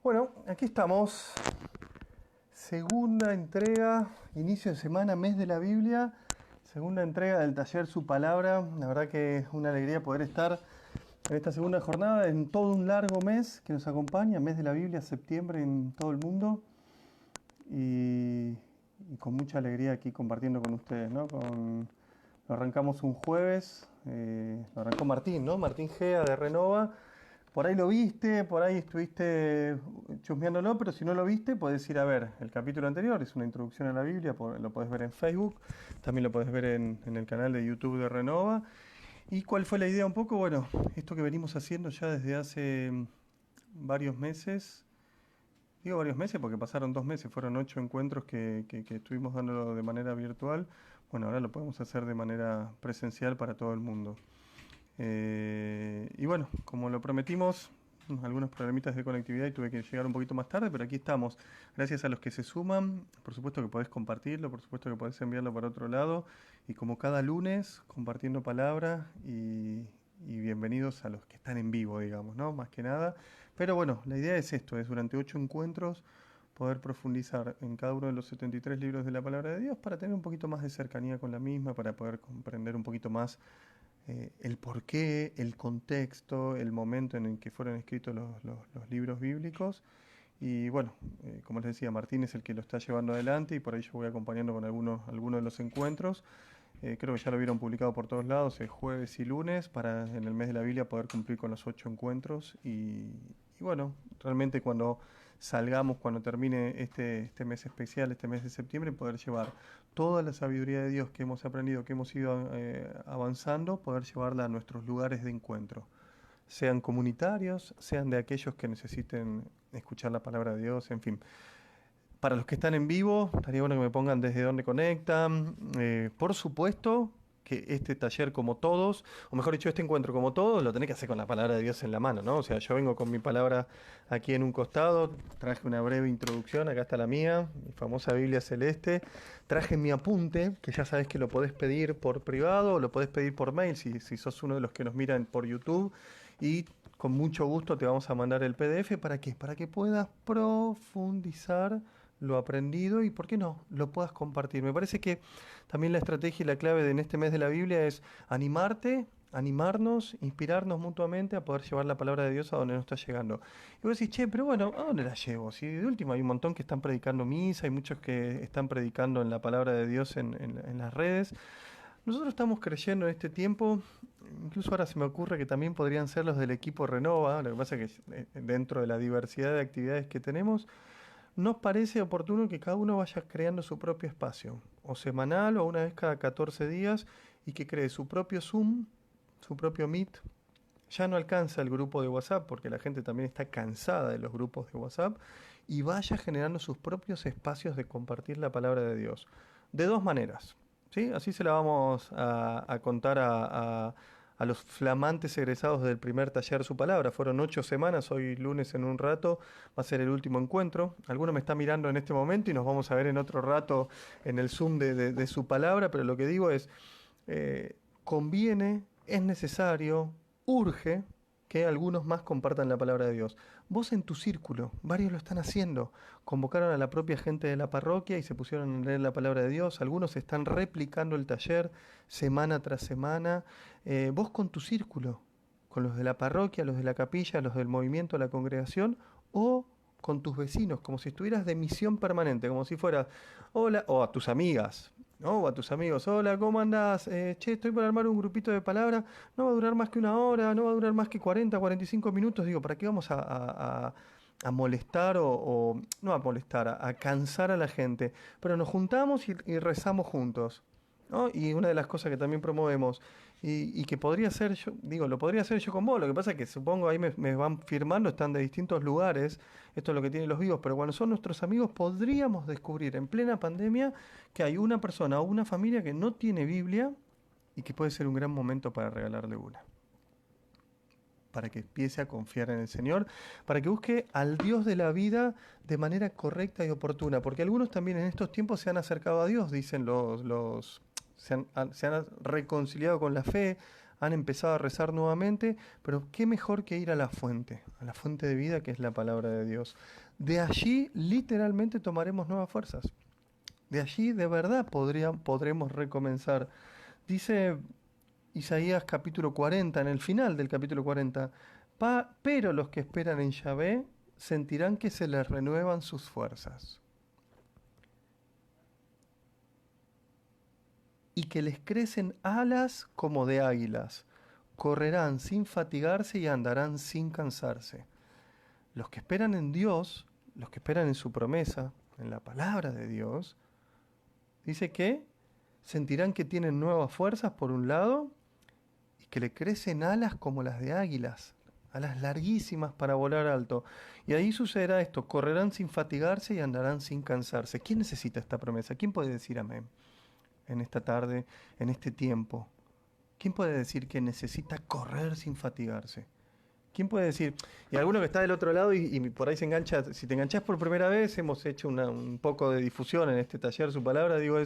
Bueno, aquí estamos. Segunda entrega, inicio de semana, mes de la Biblia. Segunda entrega del taller Su Palabra. La verdad que es una alegría poder estar en esta segunda jornada, en todo un largo mes que nos acompaña, mes de la Biblia, septiembre en todo el mundo. Y con mucha alegría aquí compartiendo con ustedes, ¿no? Lo arrancamos un jueves, lo arrancó Martín, ¿no? Martín Gea de Renova. Por ahí lo viste, por ahí estuviste chusmeándolo, pero si no lo viste, podés ir a ver el capítulo anterior, es una introducción a la Biblia, lo podés ver en Facebook, también lo podés ver en el canal de YouTube de Renova. ¿Y cuál fue la idea un poco? Bueno, esto que venimos haciendo ya desde hace varios meses, digo varios meses porque pasaron 2 meses, fueron 8 encuentros que estuvimos dando de manera virtual. Bueno, ahora lo podemos hacer de manera presencial para todo el mundo. Y bueno, como lo prometimos, algunos problemitas de conectividad y tuve que llegar un poquito más tarde, pero aquí estamos. Gracias a los que se suman, por supuesto que podés compartirlo, por supuesto que podés enviarlo para otro lado. Y como cada lunes, compartiendo palabra y bienvenidos a los que están en vivo, digamos, ¿no? Más que nada. Pero bueno, la idea es esto, es durante 8 encuentros poder profundizar en cada uno de los 73 libros de la palabra de Dios para tener un poquito más de cercanía con la misma, para poder comprender un poquito más el porqué, el contexto, el momento en el que fueron escritos los libros bíblicos. Y bueno, como les decía, Martín es el que lo está llevando adelante y por ahí yo voy acompañando con algunos de los encuentros. Creo que ya lo vieron publicado por todos lados, es jueves y lunes, para en el mes de la Biblia poder cumplir con los 8 encuentros. Y bueno, realmente cuando salgamos, cuando termine este mes especial, este mes de septiembre, poder llevar toda la sabiduría de Dios que hemos aprendido, que hemos ido avanzando, poder llevarla a nuestros lugares de encuentro. Sean comunitarios, sean de aquellos que necesiten escuchar la palabra de Dios, en fin. Para los que están en vivo, estaría bueno que me pongan desde dónde conectan. Por supuesto que este taller, como todos, o mejor dicho, este encuentro como todos, lo tenés que hacer con la palabra de Dios en la mano, ¿no? O sea, yo vengo con mi palabra aquí en un costado, traje una breve introducción, acá está la mía, mi famosa Biblia celeste, traje mi apunte, que ya sabes que lo podés pedir por privado, o lo podés pedir por mail, si sos uno de los que nos miran por YouTube, y con mucho gusto te vamos a mandar el PDF. ¿Para qué? Para que puedas profundizar lo aprendido y, ¿por qué no?, lo puedas compartir. Me parece que también la estrategia y la clave de en este mes de la Biblia es animarte, animarnos, inspirarnos mutuamente a poder llevar la palabra de Dios a donde nos está llegando. Y vos decís, che, pero bueno, ¿a dónde la llevo? Si de último hay un montón que están predicando misa, hay muchos que están predicando en la palabra de Dios en las redes. Nosotros estamos creyendo en este tiempo, incluso ahora se me ocurre que también podrían ser los del equipo Renova, lo que pasa es que dentro de la diversidad de actividades que tenemos, nos parece oportuno que cada uno vaya creando su propio espacio, o semanal o una vez cada 14 días, y que cree su propio Zoom, su propio Meet. Ya no alcanza el grupo de WhatsApp, porque la gente también está cansada de los grupos de WhatsApp, y vaya generando sus propios espacios de compartir la palabra de Dios. De dos maneras, ¿sí? Así se la vamos a contar a los flamantes egresados del primer taller Su Palabra. Fueron 8 semanas, hoy lunes en un rato va a ser el último encuentro. Alguno me está mirando en este momento y nos vamos a ver en otro rato en el Zoom de Su Palabra, pero lo que digo es, conviene, es necesario, urge que algunos más compartan la palabra de Dios. Vos en tu círculo, varios lo están haciendo, convocaron a la propia gente de la parroquia y se pusieron a leer la palabra de Dios, algunos están replicando el taller semana tras semana. Vos con tu círculo, con los de la parroquia, los de la capilla, los del movimiento, la congregación, o con tus vecinos, como si estuvieras de misión permanente, como si fuera, hola, o a tus amigas, ¿no? O a tus amigos, hola, ¿cómo andás? Che, estoy por armar un grupito de palabra, no va a durar más que una hora, no va a durar más que 40, 45 minutos, digo, ¿para qué vamos a molestar no a molestar, a cansar a la gente? Pero nos juntamos y rezamos juntos, ¿no? Y una de las cosas que también promovemos, y que podría ser yo, digo, lo podría hacer yo con vos, lo que pasa es que supongo ahí me van firmando, están de distintos lugares, esto es lo que tienen los vivos, pero cuando son nuestros amigos podríamos descubrir en plena pandemia que hay una persona o una familia que no tiene Biblia y que puede ser un gran momento para regalarle una. Para que empiece a confiar en el Señor, para que busque al Dios de la vida de manera correcta y oportuna, porque algunos también en estos tiempos se han acercado a Dios, dicen se han reconciliado con la fe, han empezado a rezar nuevamente, pero qué mejor que ir a la fuente de vida que es la palabra de Dios. De allí literalmente tomaremos nuevas fuerzas. De allí de verdad podremos recomenzar. Dice Isaías capítulo 40, en el final del capítulo 40, pero los que esperan en Yahvé sentirán que se les renuevan sus fuerzas y que les crecen alas como de águilas, correrán sin fatigarse y andarán sin cansarse. Los que esperan en Dios, los que esperan en su promesa, en la palabra de Dios, dice que sentirán que tienen nuevas fuerzas por un lado y que le crecen alas como las de águilas, alas larguísimas para volar alto. Y ahí sucederá esto, correrán sin fatigarse y andarán sin cansarse. ¿Quién necesita esta promesa? ¿Quién puede decir amén en esta tarde, en este tiempo? ¿Quién puede decir que necesita correr sin fatigarse? ¿Quién puede decir? Y alguno que está del otro lado y por ahí se engancha, si te enganchás por primera vez, hemos hecho un poco de difusión en este taller, su palabra, digo,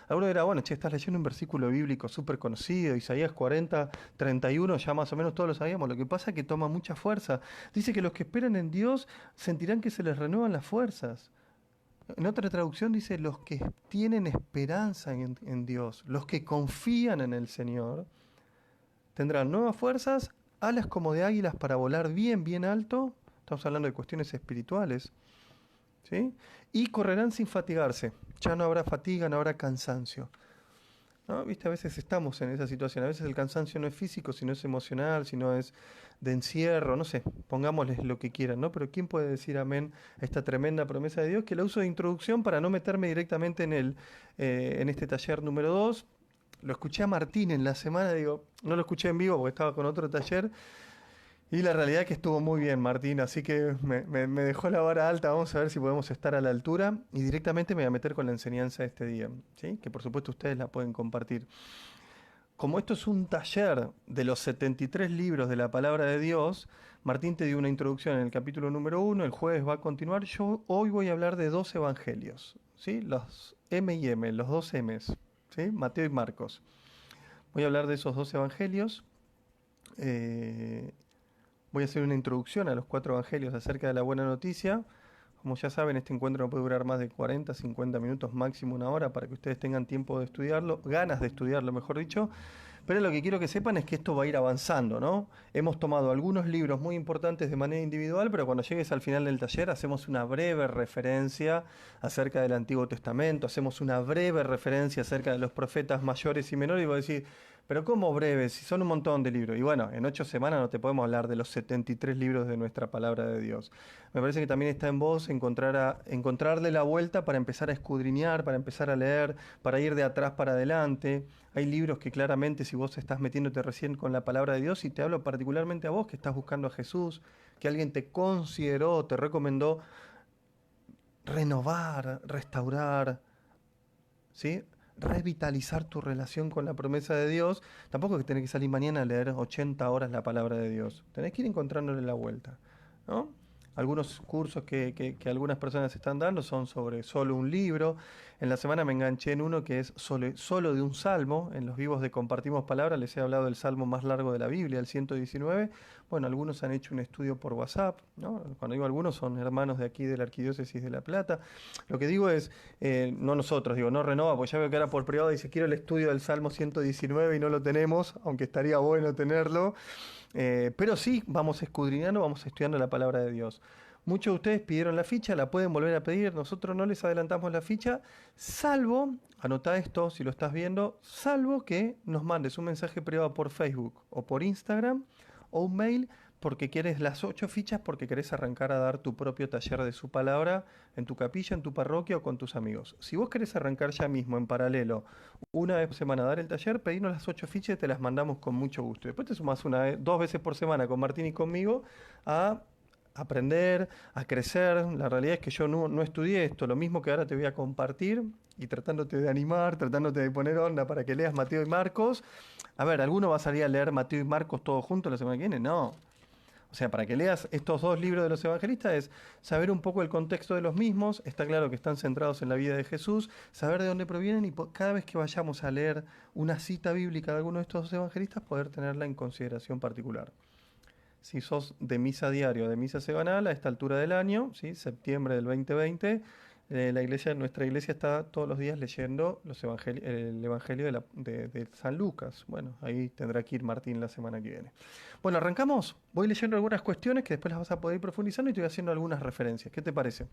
alguno dirá, bueno, che, estás leyendo un versículo bíblico súper conocido, Isaías 40, 31, ya más o menos todos lo sabíamos, lo que pasa es que toma mucha fuerza. Dice que los que esperan en Dios sentirán que se les renuevan las fuerzas. En otra traducción dice, los que tienen esperanza en Dios, los que confían en el Señor, tendrán nuevas fuerzas, alas como de águilas para volar bien, bien alto. Estamos hablando de cuestiones espirituales. ¿Sí? Y correrán sin fatigarse. Ya no habrá fatiga, no habrá cansancio. ¿No? ¿Viste? A veces estamos en esa situación. A veces el cansancio no es físico, sino es emocional, sino es de encierro, no sé, pongámosles lo que quieran, ¿no? Pero ¿quién puede decir amén a esta tremenda promesa de Dios? Que la uso de introducción para no meterme directamente en este taller número 2. Lo escuché a Martín en la semana, digo, no lo escuché en vivo porque estaba con otro taller. Y la realidad es que estuvo muy bien, Martín, así que me dejó la vara alta. Vamos a ver si podemos estar a la altura. Y directamente me voy a meter con la enseñanza de este día, ¿sí? Que por supuesto ustedes la pueden compartir. Como esto es un taller de los 73 libros de la palabra de Dios, Martín te dio una introducción en el capítulo número 1, el jueves va a continuar. Yo hoy voy a hablar de 2 evangelios, ¿sí? Los M y M, los 2 M's. ¿Sí? Mateo y Marcos. Voy a hablar de esos 2 evangelios. Voy a hacer una introducción a los 4 evangelios acerca de la buena noticia. Como ya saben, este encuentro no puede durar más de 40, 50 minutos, máximo una hora, para que ustedes tengan tiempo de estudiarlo, ganas de estudiarlo, mejor dicho. Pero lo que quiero que sepan es que esto va a ir avanzando, ¿no? Hemos tomado algunos libros muy importantes de manera individual, pero cuando llegues al final del taller hacemos una breve referencia acerca del Antiguo Testamento, hacemos una breve referencia acerca de los profetas mayores y menores, y voy a decir, pero ¿cómo breves? Si son un montón de libros. Y bueno, en 8 semanas no te podemos hablar de los 73 libros de nuestra palabra de Dios. Me parece que también está en vos encontrarle la vuelta para empezar a escudriñar, para empezar a leer, para ir de atrás para adelante. Hay libros que claramente, si vos estás metiéndote recién con la palabra de Dios, y te hablo particularmente a vos que estás buscando a Jesús, que alguien te consideró, te recomendó renovar, restaurar, ¿sí? Revitalizar tu relación con la promesa de Dios, tampoco es que tenés que salir mañana a leer 80 horas la palabra de Dios. Tenés que ir encontrándole la vuelta, ¿no? Algunos cursos que algunas personas están dando son sobre solo un libro. En la semana me enganché en uno que es solo de un salmo. En los vivos de Compartimos Palabra les he hablado del salmo más largo de la Biblia, el 119. Bueno, algunos han hecho un estudio por WhatsApp, ¿no? Cuando digo algunos son hermanos de aquí de la Arquidiócesis de La Plata. Lo que digo es, no nosotros, digo, no Renova, porque ya veo que ahora por privado dice quiero el estudio del salmo 119 y no lo tenemos, aunque estaría bueno tenerlo. Pero sí, vamos escudriñando, vamos estudiando la palabra de Dios. Muchos de ustedes pidieron la ficha, la pueden volver a pedir, nosotros no les adelantamos la ficha, salvo, anota esto si lo estás viendo, salvo que nos mandes un mensaje privado por Facebook o por Instagram o un mail porque quieres las 8 fichas porque querés arrancar a dar tu propio taller de su palabra en tu capilla, en tu parroquia o con tus amigos. Si vos querés arrancar ya mismo en paralelo una vez por semana a dar el taller, pedimos las 8 fichas y te las mandamos con mucho gusto. Después te sumás 2 veces por semana con Martín y conmigo a aprender, a crecer. La realidad es que yo no estudié esto, lo mismo que ahora te voy a compartir y tratándote de animar, tratándote de poner onda para que leas Mateo y Marcos. A ver, ¿alguno va a salir a leer Mateo y Marcos todos juntos la semana que viene? No. O sea, para que leas estos dos libros de los evangelistas es saber un poco el contexto de los mismos, está claro que están centrados en la vida de Jesús, saber de dónde provienen y cada vez que vayamos a leer una cita bíblica de alguno de estos dos evangelistas, poder tenerla en consideración particular. Si sos de misa diaria o de misa semanal, a esta altura del año, ¿sí? Septiembre del 2020, nuestra iglesia está todos los días leyendo el Evangelio de San Lucas. Bueno, ahí tendrá que ir Martín la semana que viene. Bueno, arrancamos. Voy leyendo algunas cuestiones que después las vas a poder ir profundizando y te voy haciendo algunas referencias. ¿Qué te parece?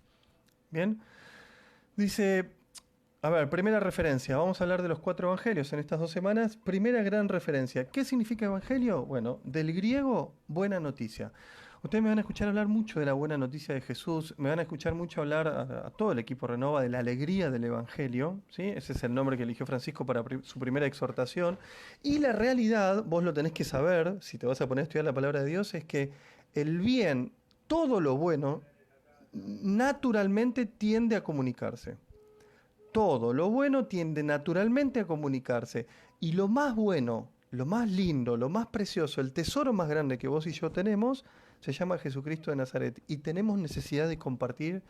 Bien. Dice, a ver, primera referencia. Vamos a hablar de los 4 evangelios en estas 2 semanas. Primera gran referencia. ¿Qué significa evangelio? Bueno, del griego, buena noticia. Ustedes me van a escuchar hablar mucho de la buena noticia de Jesús, me van a escuchar mucho hablar a todo el equipo Renova de la alegría del Evangelio, ¿sí? Ese es el nombre que eligió Francisco para su primera exhortación. Y la realidad, vos lo tenés que saber, si te vas a poner a estudiar la palabra de Dios, es que el bien, todo lo bueno, naturalmente tiende a comunicarse. Todo lo bueno tiende naturalmente a comunicarse. Y lo más bueno, lo más lindo, lo más precioso, el tesoro más grande que vos y yo tenemos, se llama Jesucristo de Nazaret. Y tenemos necesidad de compartir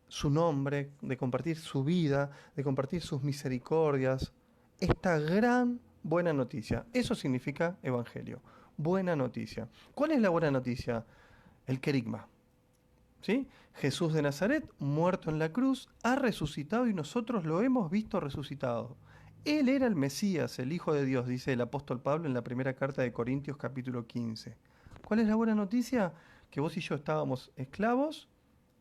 su nombre, de compartir su vida, de compartir sus misericordias. Esta gran buena noticia. Eso significa evangelio. Buena noticia. ¿Cuál es la buena noticia? El querigma. ¿Sí? Jesús de Nazaret, muerto en la cruz, ha resucitado y nosotros lo hemos visto resucitado. Él era el Mesías, el Hijo de Dios, dice el apóstol Pablo en la primera carta de Corintios capítulo 15. ¿Cuál es la buena noticia? Que vos y yo estábamos esclavos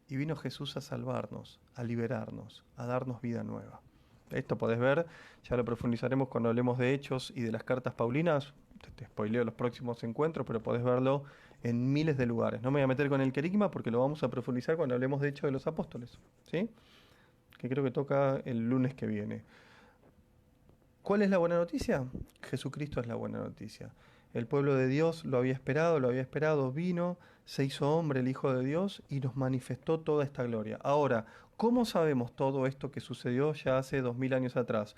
y vino Jesús a salvarnos, a liberarnos, a darnos vida nueva. Esto podés ver, ya lo profundizaremos cuando hablemos de Hechos y de las cartas paulinas. Te spoileo los próximos encuentros, pero podés verlo en miles de lugares. No me voy a meter con el querigma porque lo vamos a profundizar cuando hablemos de Hechos de los Apóstoles, ¿sí? Que creo que toca el lunes que viene. ¿Cuál es la buena noticia? Jesucristo es la buena noticia. El pueblo de Dios lo había esperado, vino, se hizo hombre el Hijo de Dios y nos manifestó toda esta gloria. Ahora, ¿cómo sabemos todo esto que sucedió ya hace 2000 años atrás?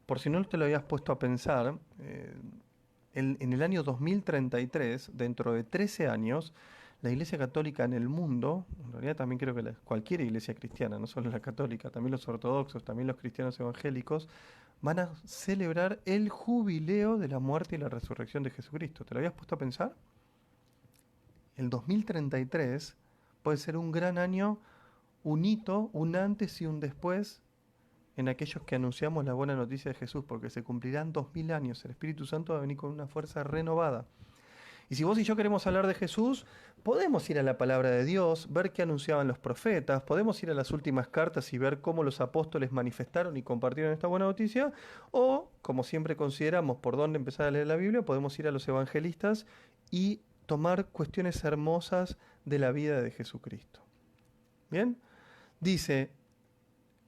Por si no te lo habías puesto a pensar, en el año 2033, dentro de 13 años, la Iglesia Católica en el mundo, en realidad también creo que cualquier iglesia cristiana, no solo la católica, también los ortodoxos, también los cristianos evangélicos, van a celebrar el jubileo de la muerte y la resurrección de Jesucristo. ¿Te lo habías puesto a pensar? El 2033 puede ser un gran año, un hito, un antes y un después en aquellos que anunciamos la buena noticia de Jesús, porque se cumplirán 2000 años. El Espíritu Santo va a venir con una fuerza renovada. Y si vos y yo queremos hablar de Jesús, podemos ir a la palabra de Dios, ver qué anunciaban los profetas, podemos ir a las últimas cartas y ver cómo los apóstoles manifestaron y compartieron esta buena noticia, o, como siempre consideramos por dónde empezar a leer la Biblia, podemos ir a los evangelistas y tomar cuestiones hermosas de la vida de Jesucristo. ¿Bien? Dice,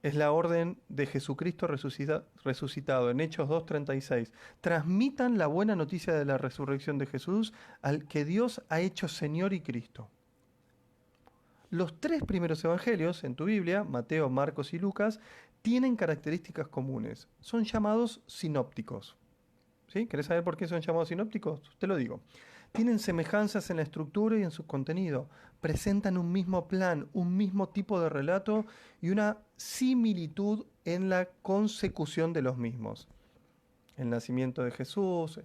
es la orden de Jesucristo resucitado en Hechos 2:36. Transmitan la buena noticia de la resurrección de Jesús al que Dios ha hecho Señor y Cristo. Los 3 primeros evangelios en tu Biblia, Mateo, Marcos y Lucas, tienen características comunes. Son llamados sinópticos. ¿Sí? ¿Querés saber por qué son llamados sinópticos? Te lo digo. Tienen semejanzas en la estructura y en su contenido. Presentan un mismo plan, un mismo tipo de relato y una similitud en la consecución de los mismos. El nacimiento de Jesús.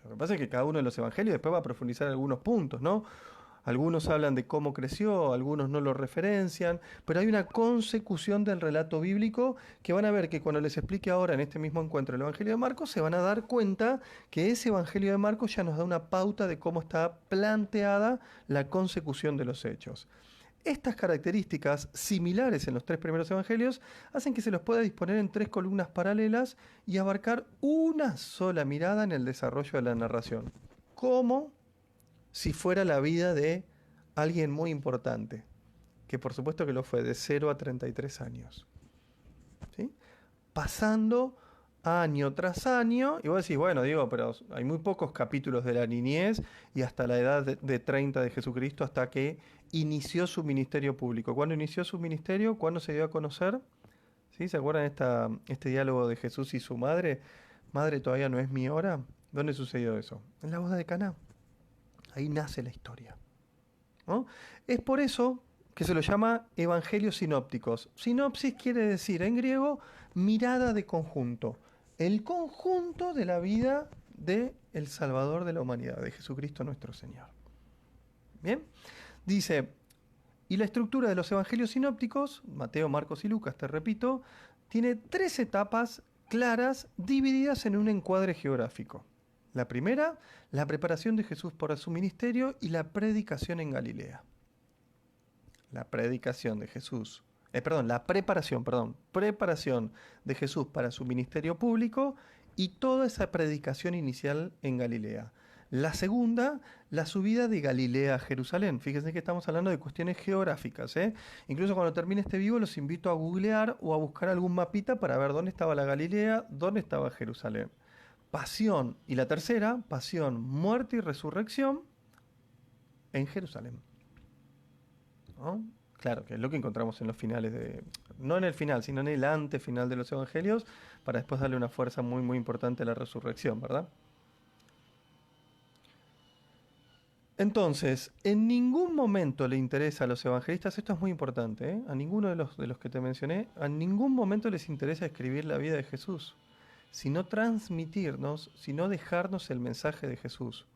Lo que pasa es que cada uno de los evangelios después va a profundizar algunos puntos, ¿no? Algunos hablan de cómo creció, algunos no lo referencian, pero hay una consecución del relato bíblico que van a ver que cuando les explique ahora en este mismo encuentro el Evangelio de Marcos, se van a dar cuenta que ese Evangelio de Marcos ya nos da una pauta de cómo está planteada la consecución de los hechos. Estas características, similares en los 3 primeros evangelios, hacen que se los pueda disponer en 3 columnas paralelas y abarcar una sola mirada en el desarrollo de la narración. ¿Cómo? Si fuera la vida de alguien muy importante, que por supuesto que lo fue, de 0 a 33 años. ¿Sí? Pasando año tras año, y vos decís, bueno, digo, pero hay muy pocos capítulos de la niñez y hasta la edad de 30 de Jesucristo, hasta que inició su ministerio público. ¿Cuándo inició su ministerio? ¿Cuándo se dio a conocer? ¿Sí? ¿Se acuerdan este diálogo de Jesús y su madre? Madre, todavía no es mi hora. ¿Dónde sucedió eso? En la boda de Caná. ahí nace la historia, ¿no? Es por eso que se lo llama evangelios sinópticos. Sinopsis quiere decir en griego mirada de conjunto, el conjunto de la vida del Salvador de la humanidad, de Jesucristo nuestro Señor. Bien, dice, y la estructura de los evangelios sinópticos, Mateo, Marcos y Lucas, te repito, tiene 3 etapas claras divididas en un encuadre geográfico. La primera, la preparación de Jesús para su ministerio y la predicación en Galilea. La predicación de Jesús, preparación de Jesús para su ministerio público y toda esa predicación inicial en Galilea. La segunda, la subida de Galilea a Jerusalén. Fíjense que estamos hablando de cuestiones geográficas, ¿eh? Incluso cuando termine este vivo los invito a googlear o a buscar algún mapita para ver dónde estaba la Galilea, dónde estaba Jerusalén. Pasión. Y la tercera, pasión, muerte y resurrección en Jerusalén, ¿no? Claro, que es lo que encontramos en los finales no en el final, sino en el antefinal de los evangelios, para después darle una fuerza muy, muy importante a la resurrección, ¿verdad? Entonces, en ningún momento le interesa a los evangelistas, esto es muy importante, ¿eh? A ninguno de los que te mencioné, a ningún momento les interesa escribir la vida de Jesús, sino transmitirnos, sino dejarnos el mensaje de Jesús.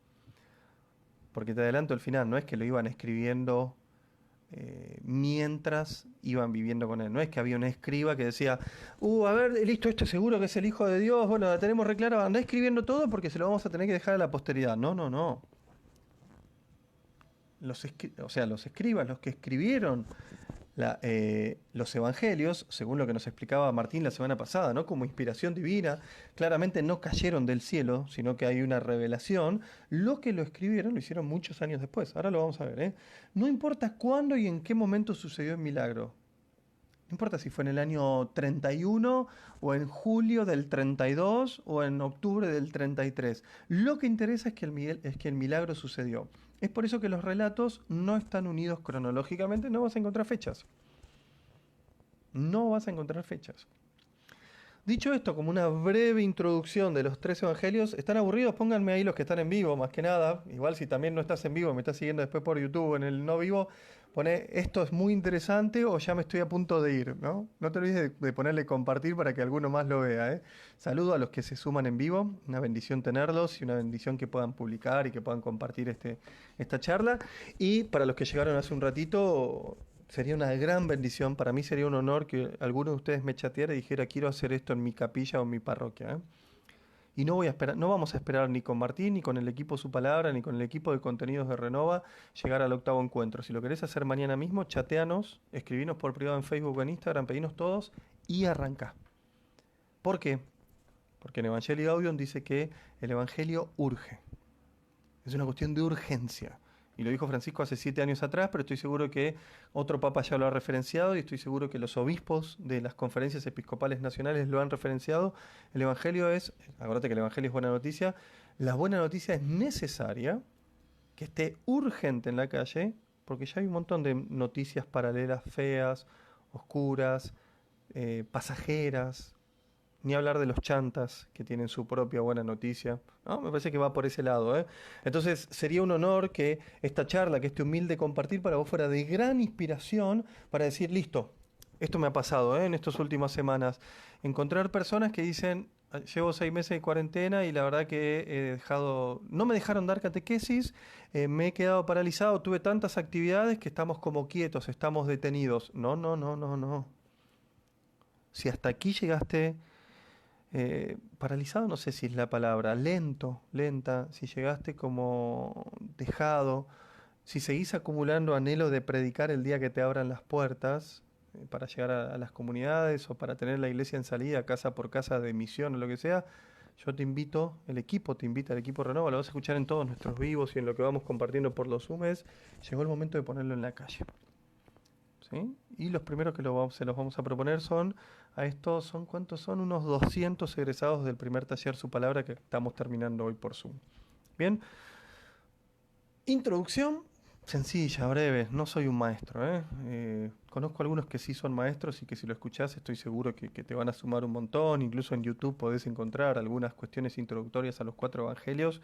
Porque te adelanto el final, no es que lo iban escribiendo mientras iban viviendo con él. No es que había un escriba que decía, a ver, listo, esto es seguro que es el Hijo de Dios, bueno, la tenemos reclara, anda escribiendo todo porque se lo vamos a tener que dejar a la posteridad. No, no, no. Los escribas, los que escribieron los evangelios, según lo que nos explicaba Martín la semana pasada, ¿no? Como inspiración divina, claramente no cayeron del cielo, sino que hay una revelación. Lo que lo escribieron lo hicieron muchos años después. Ahora lo vamos a ver, ¿eh? No importa cuándo y en qué momento sucedió el milagro. No importa si fue en el año 31 o en julio del 32 o en octubre del 33. Lo que interesa es que el milagro sucedió. Es por eso que los relatos no están unidos cronológicamente, no vas a encontrar fechas. No vas a encontrar fechas. Dicho esto, como una breve introducción de los 3 evangelios, ¿están aburridos? Pónganme ahí los que están en vivo, más que nada. Igual si también no estás en vivo, me estás siguiendo después por YouTube en el no vivo, pone esto es muy interesante o ya me estoy a punto de ir, ¿no? No te olvides de ponerle compartir para que alguno más lo vea, ¿eh? Saludo a los que se suman en vivo, una bendición tenerlos y una bendición que puedan publicar y que puedan compartir esta charla. Y para los que llegaron hace un ratito, sería una gran bendición, para mí sería un honor que alguno de ustedes me chateara y dijera quiero hacer esto en mi capilla o en mi parroquia, ¿eh? Y no vamos a esperar ni con Martín, ni con el equipo Su Palabra, ni con el equipo de contenidos de Renova llegar al 8º encuentro. Si lo querés hacer mañana mismo, chateanos, escribinos por privado en Facebook o en Instagram, pedinos todos y arrancá. ¿Por qué? Porque en Evangelio Gaudium dice que el Evangelio urge. Es una cuestión de urgencia. Y lo dijo Francisco hace 7 años atrás, pero estoy seguro que otro papa ya lo ha referenciado y estoy seguro que los obispos de las conferencias episcopales nacionales lo han referenciado. El Evangelio acuérdate que el Evangelio es buena noticia, la buena noticia es necesaria, que esté urgente en la calle, porque ya hay un montón de noticias paralelas, feas, oscuras, pasajeras. Ni hablar de los chantas, que tienen su propia buena noticia, ¿no? Me parece que va por ese lado, ¿eh? Entonces sería un honor que esta charla, que este humilde compartir para vos fuera de gran inspiración para decir, listo, esto me ha pasado, ¿eh? En estas últimas semanas. Encontrar personas que dicen, llevo 6 meses de cuarentena y la verdad que no me dejaron dar catequesis, me he quedado paralizado, tuve tantas actividades que estamos como quietos, estamos detenidos. No, no, no, no, no. Si hasta aquí llegaste... paralizado no sé si es la palabra, lenta, si llegaste como dejado, si seguís acumulando anhelo de predicar el día que te abran las puertas para llegar a las comunidades o para tener la iglesia en salida, casa por casa de misión o lo que sea, yo te invito, el equipo Renova, lo vas a escuchar en todos nuestros vivos y en lo que vamos compartiendo por los Zooms, llegó el momento de ponerlo en la calle. ¿Sí? Y los primeros que se los vamos a proponer ¿cuántos son? Unos 200 egresados del primer taller Su Palabra que estamos terminando hoy por Zoom. Bien, introducción sencilla, breve, no soy un maestro, ¿eh? Conozco algunos que sí son maestros y que si lo escuchás estoy seguro que te van a sumar un montón, incluso en YouTube podés encontrar algunas cuestiones introductorias a los 4 evangelios.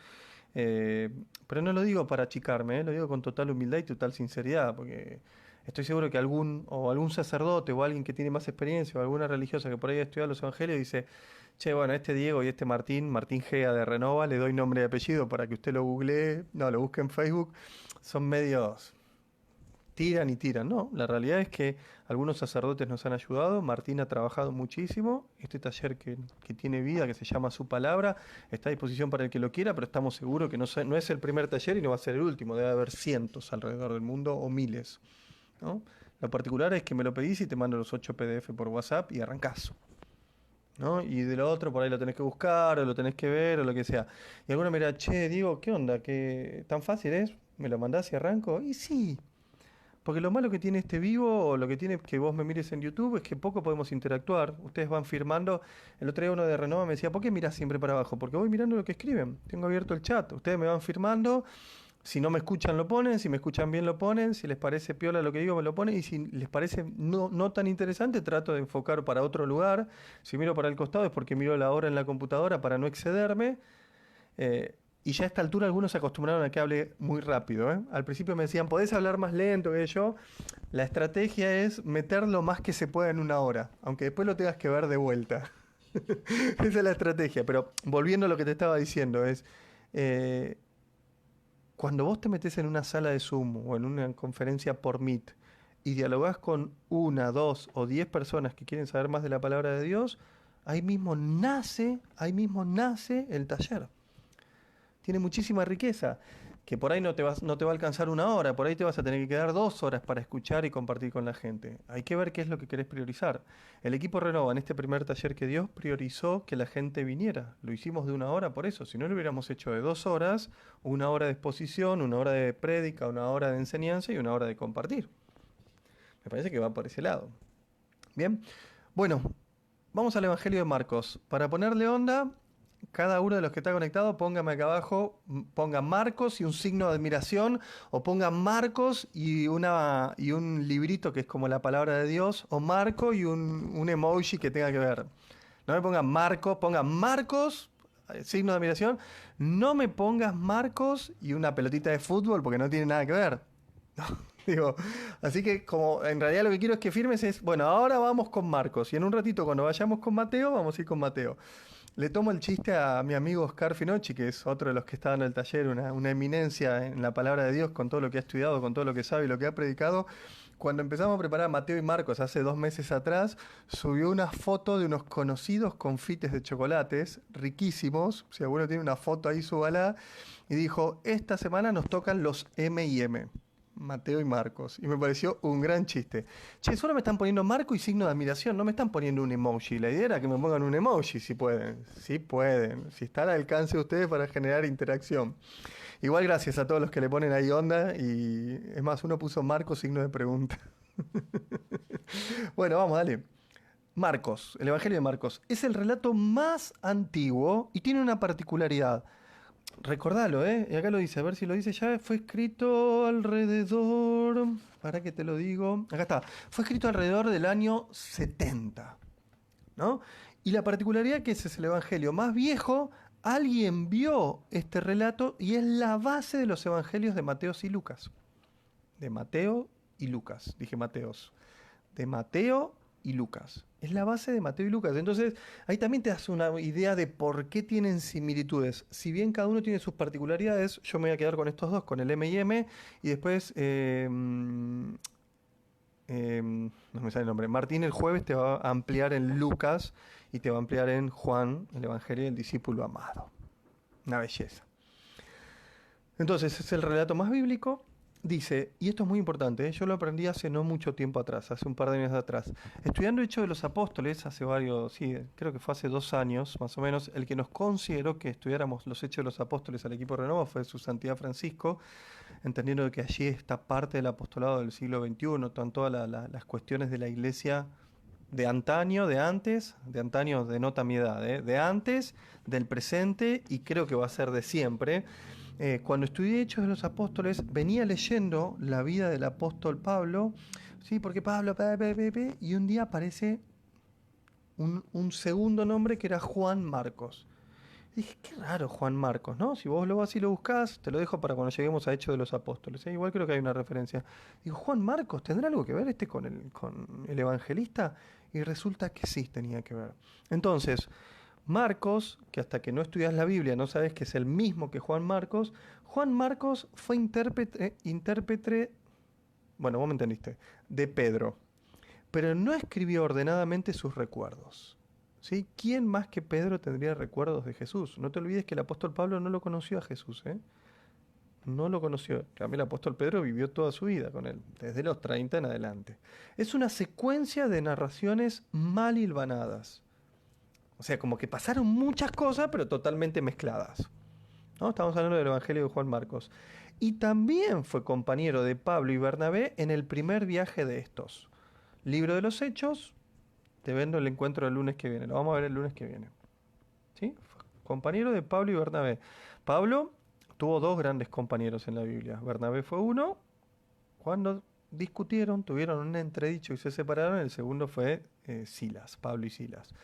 Pero no lo digo para achicarme, lo digo con total humildad y total sinceridad, porque estoy seguro que algún sacerdote o alguien que tiene más experiencia o alguna religiosa que por ahí ha estudiado los evangelios dice, che, bueno, este Diego y este Martín Gea de Renova, le doy nombre y apellido para que usted lo googlee, no, lo busque en Facebook, son medios tiran y tiran. No, la realidad es que algunos sacerdotes nos han ayudado. Martín ha trabajado muchísimo. Este taller que tiene vida, que se llama Su Palabra, está a disposición para el que lo quiera, pero estamos seguros que no es el primer taller y no va a ser el último. Debe haber cientos alrededor del mundo o miles, ¿no? Lo particular es que me lo pedís y te mando los 8 PDF por WhatsApp y arrancás, ¿no? Y de lo otro por ahí lo tenés que buscar o lo tenés que ver o lo que sea. Y alguno me dirá, che, Diego, ¿qué onda? ¿Qué tan fácil es? ¿Me lo mandás y arranco? Y sí. Porque lo malo que tiene este vivo, o lo que tiene que vos me mires en YouTube, es que poco podemos interactuar. Ustedes van firmando. El otro día uno de Renova me decía, ¿por qué mirás siempre para abajo? Porque voy mirando lo que escriben. Tengo abierto el chat. Ustedes me van firmando. Si no me escuchan, lo ponen. Si me escuchan bien, lo ponen. Si les parece piola lo que digo, me lo ponen. Y si les parece no tan interesante, trato de enfocar para otro lugar. Si miro para el costado es porque miro la hora en la computadora para no excederme. Eh, y ya a esta altura algunos se acostumbraron a que hable muy rápido, ¿eh? Al principio me decían, ¿podés hablar más lento que yo? La estrategia es meter lo más que se pueda en una hora, aunque después lo tengas que ver de vuelta. Esa es la estrategia. Pero volviendo a lo que te estaba diciendo, eh, cuando vos te metés en una sala de Zoom o en una conferencia por Meet y dialogás con una, dos o 10 personas que quieren saber más de la palabra de Dios, ahí mismo nace el taller. Tiene muchísima riqueza, que por ahí no te va a alcanzar una hora, por ahí te vas a tener que quedar 2 horas para escuchar y compartir con la gente. Hay que ver qué es lo que querés priorizar. El equipo Renova, en este primer taller que dio, priorizó que la gente viniera. Lo hicimos de una hora por eso. Si no lo hubiéramos hecho de 2 horas, una hora de exposición, una hora de prédica, una hora de enseñanza y una hora de compartir. Me parece que va por ese lado. Bien, bueno, vamos al Evangelio de Marcos. Para ponerle onda, cada uno de los que está conectado, póngame acá abajo, ponga Marcos y un signo de admiración, o ponga Marcos y un librito que es como la palabra de Dios, o Marco y un emoji que tenga que ver. No me pongan Marcos, ponga Marcos, signo de admiración. No me pongas Marcos y una pelotita de fútbol porque no tiene nada que ver. Digo, así que como en realidad lo que quiero es que firmes es, bueno, ahora vamos con Marcos y en un ratito cuando vayamos con Mateo, vamos a ir con Mateo. Le tomo el chiste a mi amigo Oscar Finocchi, que es otro de los que está en el taller, una eminencia en la palabra de Dios, con todo lo que ha estudiado, con todo lo que sabe y lo que ha predicado. Cuando empezamos a preparar Mateo y Marcos hace 2 meses atrás, subió una foto de unos conocidos confites de chocolates, riquísimos. Si alguno tiene una foto ahí, súbala. Y dijo, esta semana nos tocan los M&M. Mateo y Marcos. Y me pareció un gran chiste. Che, solo me están poniendo Marco y signo de admiración, no me están poniendo un emoji. La idea era que me pongan un emoji, si pueden. Si pueden. Si está al alcance de ustedes para generar interacción. Igual gracias a todos los que le ponen ahí onda. Y es más, uno puso Marco signo de pregunta. Bueno, vamos, dale. Marcos, el Evangelio de Marcos, es el relato más antiguo y tiene una particularidad. Recordalo, ¿eh? Y acá lo dice, a ver si lo dice ya. Fue escrito alrededor. ¿Para qué te lo digo? Acá está. Fue escrito alrededor del año 70, ¿no? Y la particularidad que ese es el evangelio más viejo. Alguien vio este relato y es la base de los evangelios de Mateo y Lucas. De Mateo y Lucas. Dije Mateos. De Mateo y Lucas. Es la base de Mateo y Lucas. Entonces, ahí también te das una idea de por qué tienen similitudes. Si bien cada uno tiene sus particularidades, yo me voy a quedar con estos dos, con el M&M, y después, no me sale el nombre, Martín el jueves te va a ampliar en Lucas y te va a ampliar en Juan, el Evangelio del discípulo amado. Una belleza. Entonces, es el relato más bíblico. Dice, y esto es muy importante, yo lo aprendí hace no mucho tiempo atrás, hace un par de años atrás. Estudiando Hechos de los Apóstoles, hace varios, sí, creo que fue hace 2 años más o menos, el que nos consideró que estudiáramos los Hechos de los Apóstoles al equipo Renova fue Su Santidad Francisco, entendiendo que allí está parte del apostolado del siglo XXI, están todas las cuestiones de la iglesia de antaño, de antes, de antaño denota mi edad, de antes, del presente y creo que va a ser de siempre. Cuando estudié Hechos de los Apóstoles, venía leyendo la vida del apóstol Pablo, sí, porque Pablo, y un día aparece un segundo nombre que era Juan Marcos. Y dije, qué raro Juan Marcos, ¿no? Si vos lo vas y lo buscás, te lo dejo para cuando lleguemos a Hechos de los Apóstoles, ¿eh? Igual creo que hay una referencia. Digo, Juan Marcos, ¿tendrá algo que ver con el evangelista? Y resulta que sí tenía que ver. Entonces, Marcos, que hasta que no estudias la Biblia no sabes que es el mismo que Juan Marcos fue intérprete, bueno, vos me entendiste, de Pedro, pero no escribió ordenadamente sus recuerdos. ¿Sí? ¿Quién más que Pedro tendría recuerdos de Jesús? No te olvides que el apóstol Pablo no lo conoció a Jesús, ¿eh? No lo conoció. También el apóstol Pedro vivió toda su vida con él, desde los 30 en adelante. Es una secuencia de narraciones mal hilvanadas. O sea, como que pasaron muchas cosas, pero totalmente mezcladas, ¿no? Estamos hablando del Evangelio de Juan Marcos. Y también fue compañero de Pablo y Bernabé en el primer viaje de estos. Libro de los Hechos, te vendo el encuentro el lunes que viene. Lo vamos a ver el lunes que viene. ¿Sí? Compañero de Pablo y Bernabé. Pablo tuvo dos grandes compañeros en la Biblia. Bernabé fue uno. Cuando discutieron, tuvieron un entredicho y se separaron. El segundo fue Silas, Pablo y Silas.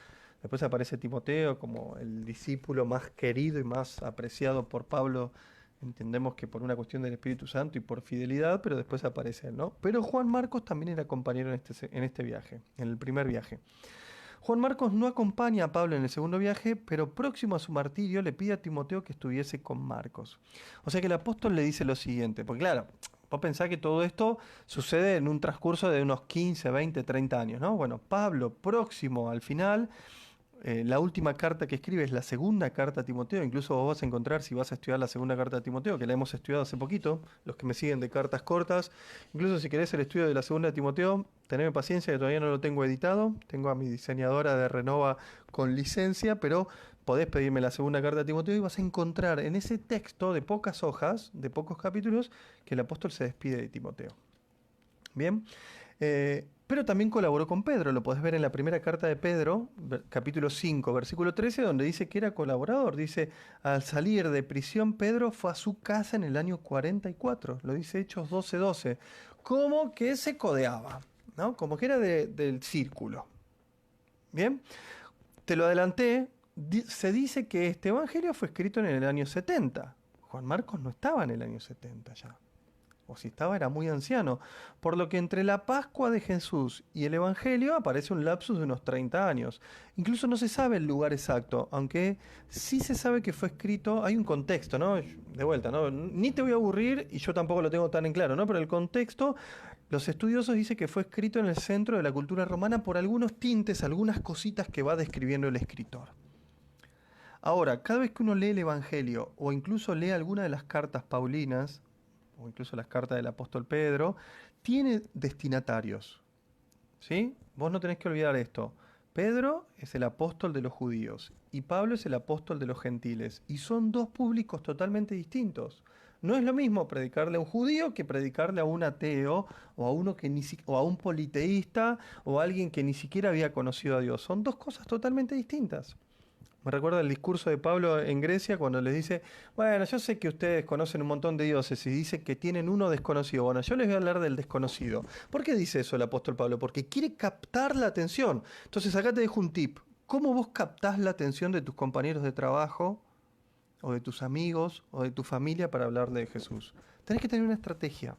Después aparece Timoteo como el discípulo más querido y más apreciado por Pablo. Entendemos que por una cuestión del Espíritu Santo y por fidelidad, pero después aparece él, ¿no? Pero Juan Marcos también era compañero en este viaje, en el primer viaje. Juan Marcos no acompaña a Pablo en el segundo viaje, pero próximo a su martirio le pide a Timoteo que estuviese con Marcos. O sea que el apóstol le dice lo siguiente, porque claro, vos pensás que todo esto sucede en un transcurso de unos 15, 20, 30 años, ¿no? Bueno, Pablo próximo al final, la última carta que escribe es la segunda carta a Timoteo. Incluso vos vas a encontrar, si vas a estudiar la segunda carta a Timoteo, que la hemos estudiado hace poquito, los que me siguen de cartas cortas, incluso si querés el estudio de la segunda de Timoteo, teneme paciencia que todavía no lo tengo editado. Tengo a mi diseñadora de Renova con licencia, pero podés pedirme la segunda carta a Timoteo y vas a encontrar en ese texto de pocas hojas, de pocos capítulos, que el apóstol se despide de Timoteo. Bien. Pero también colaboró con Pedro, lo podés ver en la primera carta de Pedro, capítulo 5, versículo 13, donde dice que era colaborador. Dice, al salir de prisión, Pedro fue a su casa en el año 44, lo dice Hechos 12:12, como que se codeaba, ¿no? Como que era del círculo. Bien, te lo adelanté, se dice que este evangelio fue escrito en el año 70. Juan Marcos no estaba en el año 70 ya, o si estaba era muy anciano, por lo que entre la Pascua de Jesús y el Evangelio aparece un lapsus de unos 30 años. Incluso no se sabe el lugar exacto, aunque sí se sabe que fue escrito, hay un contexto, ¿no? De vuelta, ¿no? Ni te voy a aburrir y yo tampoco lo tengo tan en claro, ¿no? Pero el contexto, los estudiosos dicen que fue escrito en el centro de la cultura romana por algunos tintes, algunas cositas que va describiendo el escritor. Ahora, cada vez que uno lee el Evangelio o incluso lee alguna de las cartas paulinas, o incluso las cartas del apóstol Pedro, tiene destinatarios, ¿sí? Vos no tenés que olvidar esto. Pedro es el apóstol de los judíos y Pablo es el apóstol de los gentiles, y son dos públicos totalmente distintos. No es lo mismo predicarle a un judío que predicarle a un ateo o a uno que o a un politeísta o a alguien que ni siquiera había conocido a Dios. Son dos cosas totalmente distintas. Me recuerda el discurso de Pablo en Grecia cuando les dice, bueno, yo sé que ustedes conocen un montón de dioses y dicen que tienen uno desconocido. Bueno, yo les voy a hablar del desconocido. ¿Por qué dice eso el apóstol Pablo? Porque quiere captar la atención. Entonces acá te dejo un tip. ¿Cómo vos captás la atención de tus compañeros de trabajo o de tus amigos o de tu familia para hablarle de Jesús? Tenés que tener una estrategia.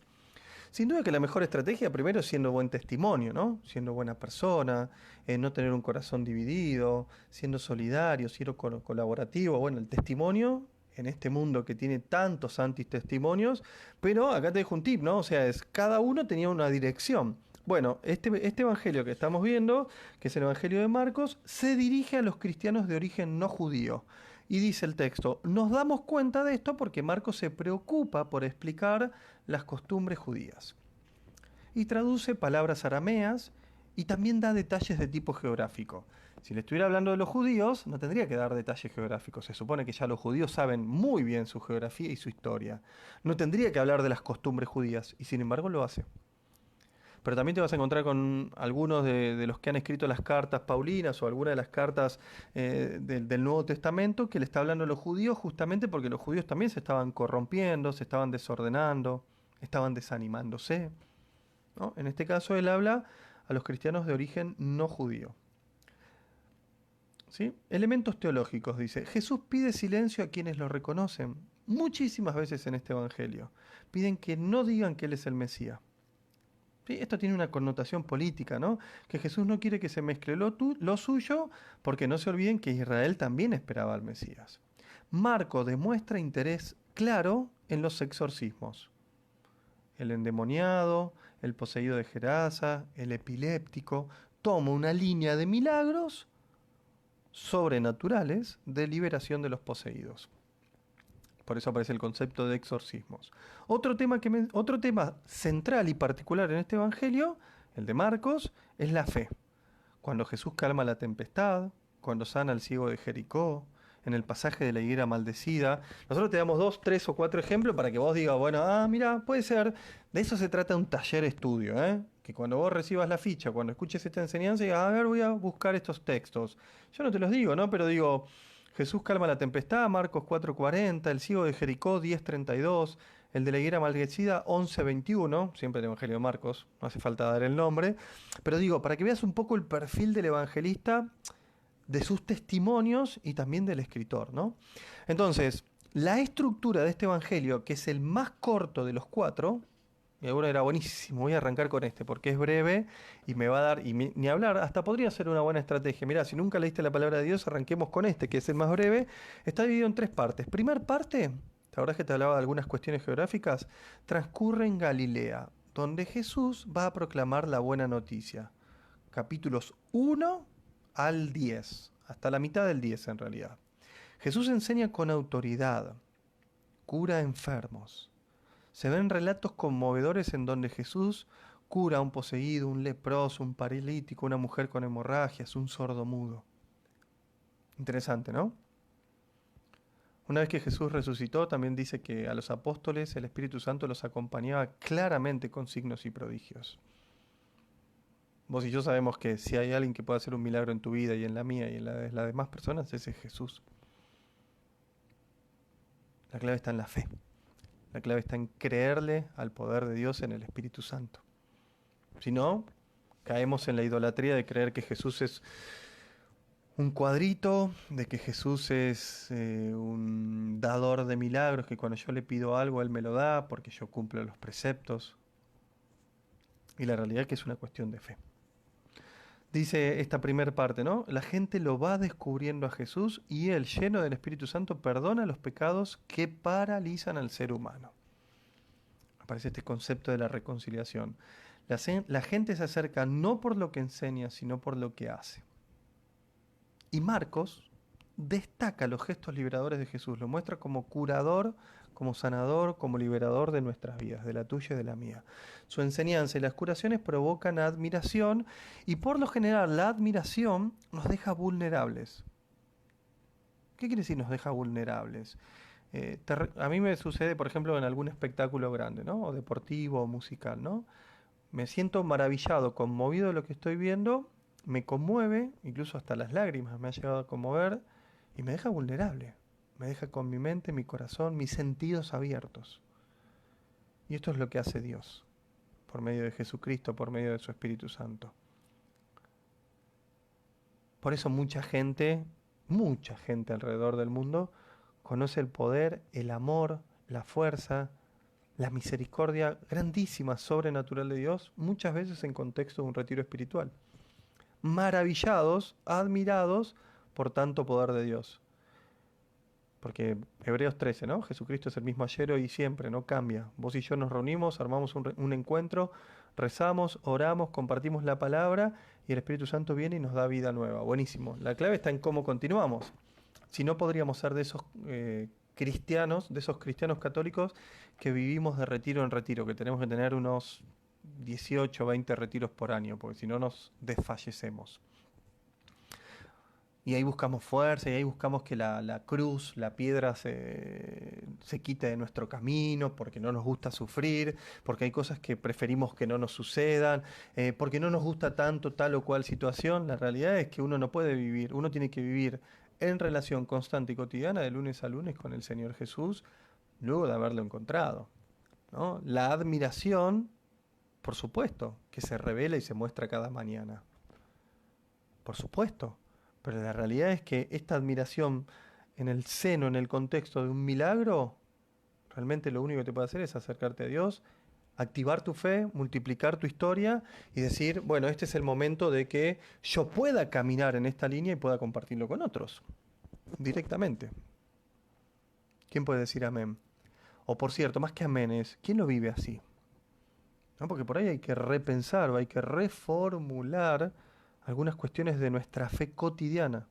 Sin duda que la mejor estrategia primero es siendo buen testimonio, ¿no? Siendo buena persona, no tener un corazón dividido, siendo solidario, siendo colaborativo. Bueno, el testimonio en este mundo que tiene tantos antitestimonios, pero acá te dejo un tip, ¿no? O sea, cada uno tenía una dirección. Bueno, este evangelio que estamos viendo, que es el evangelio de Marcos, se dirige a los cristianos de origen no judío. Y dice el texto, nos damos cuenta de esto porque Marcos se preocupa por explicar las costumbres judías. Y traduce palabras arameas y también da detalles de tipo geográfico. Si le estuviera hablando de los judíos, no tendría que dar detalles geográficos. Se supone que ya los judíos saben muy bien su geografía y su historia. No tendría que hablar de las costumbres judías, y sin embargo lo hace. Pero también te vas a encontrar con algunos de los que han escrito las cartas paulinas o algunas de las cartas del Nuevo Testamento que le está hablando a los judíos justamente porque los judíos también se estaban corrompiendo, se estaban desordenando, estaban desanimándose, ¿no? En este caso él habla a los cristianos de origen no judío. ¿Sí? Elementos teológicos, dice. Jesús pide silencio a quienes lo reconocen. Muchísimas veces en este Evangelio. Piden que no digan que Él es el Mesías. ¿Sí? Esto tiene una connotación política, ¿no? Que Jesús no quiere que se mezcle lo suyo, porque no se olviden que Israel también esperaba al Mesías. Marco demuestra interés claro en los exorcismos. El endemoniado, el poseído de Gerasa, el epiléptico, toma una línea de milagros sobrenaturales de liberación de los poseídos. Por eso aparece el concepto de exorcismos. Otro tema central y particular en este evangelio, el de Marcos, es la fe. Cuando Jesús calma la tempestad, cuando sana al ciego de Jericó, en el pasaje de la higuera maldecida. Nosotros te damos 2, 3 o 4 ejemplos para que vos digas, bueno, mira, puede ser. De eso se trata un taller estudio, ¿eh? Que cuando vos recibas la ficha, cuando escuches esta enseñanza, digas, a ver, voy a buscar estos textos. Yo no te los digo, ¿no? Pero digo, Jesús calma la tempestad, Marcos 4:40, el ciego de Jericó 10:32, el de la higuera maldecida 11:21, siempre el Evangelio de Marcos, no hace falta dar el nombre, pero digo, para que veas un poco el perfil del evangelista, de sus testimonios y también del escritor, ¿no? Entonces, la estructura de este evangelio, que es el más corto de los 4, y ahora era buenísimo, voy a arrancar con este porque es breve y me va a dar, ni hablar, hasta podría ser una buena estrategia. Mirá, si nunca leíste la palabra de Dios, arranquemos con este, que es el más breve. Está dividido en 3 partes. Primer parte, la verdad es que te hablaba de algunas cuestiones geográficas, transcurre en Galilea, donde Jesús va a proclamar la buena noticia. Capítulos 1 al 10, hasta la mitad del 10 en realidad. Jesús enseña con autoridad, cura enfermos. Se ven relatos conmovedores en donde Jesús cura a un poseído, un leproso, un paralítico, una mujer con hemorragias, un sordo mudo. Interesante, ¿no? Una vez que Jesús resucitó, también dice que a los apóstoles el Espíritu Santo los acompañaba claramente con signos y prodigios. Vos y yo sabemos que si hay alguien que pueda hacer un milagro en tu vida y en la mía y en la de las demás personas, ese es Jesús. La clave está en la fe. La clave está en creerle al poder de Dios en el Espíritu Santo. Si no, caemos en la idolatría de creer que Jesús es un cuadrito, de que Jesús es un dador de milagros, que cuando yo le pido algo, Él me lo da porque yo cumplo los preceptos. Y la realidad es que es una cuestión de fe. Dice esta primera parte, ¿no? La gente lo va descubriendo a Jesús y Él, lleno del Espíritu Santo, perdona los pecados que paralizan al ser humano. Aparece este concepto de la reconciliación. La gente se acerca no por lo que enseña, sino por lo que hace. Y Marcos destaca los gestos liberadores de Jesús, lo muestra como curador, como sanador, como liberador de nuestras vidas, de la tuya y de la mía. Su enseñanza y las curaciones provocan admiración y por lo general la admiración nos deja vulnerables. ¿Qué quiere decir nos deja vulnerables? A mí me sucede, por ejemplo, en algún espectáculo grande, ¿no? O deportivo o musical, ¿no? Me siento maravillado, conmovido de lo que estoy viendo, me conmueve, incluso hasta las lágrimas me ha llegado a conmover y me deja vulnerable. Me deja con mi mente, mi corazón, mis sentidos abiertos. Y esto es lo que hace Dios, por medio de Jesucristo, por medio de su Espíritu Santo. Por eso mucha gente alrededor del mundo conoce el poder, el amor, la fuerza, la misericordia grandísima, sobrenatural de Dios, muchas veces en contexto de un retiro espiritual. Maravillados, admirados por tanto poder de Dios. Porque Hebreos 13, ¿no? Jesucristo es el mismo ayer, hoy y siempre, no cambia. Vos y yo nos reunimos, armamos un encuentro, rezamos, oramos, compartimos la palabra y el Espíritu Santo viene y nos da vida nueva. Buenísimo. La clave está en cómo continuamos. Si no, podríamos ser de esos cristianos católicos que vivimos de retiro en retiro, que tenemos que tener unos 18 o 20 retiros por año, porque si no nos desfallecemos. Y ahí buscamos fuerza, y ahí buscamos que la cruz, la piedra se quite de nuestro camino, porque no nos gusta sufrir, porque hay cosas que preferimos que no nos sucedan, porque no nos gusta tanto tal o cual situación. La realidad es que uno no puede vivir, uno tiene que vivir en relación constante y cotidiana de lunes a lunes con el Señor Jesús, luego de haberlo encontrado, ¿no? La admiración, por supuesto, que se revela y se muestra cada mañana. Por supuesto. Pero la realidad es que esta admiración en el seno, en el contexto de un milagro, realmente lo único que te puede hacer es acercarte a Dios, activar tu fe, multiplicar tu historia y decir, bueno, este es el momento de que yo pueda caminar en esta línea y pueda compartirlo con otros, directamente. ¿Quién puede decir amén? O por cierto, más que amén es, ¿quién lo vive así? ¿No? Porque por ahí hay que repensar o hay que reformular algunas cuestiones de nuestra fe cotidiana.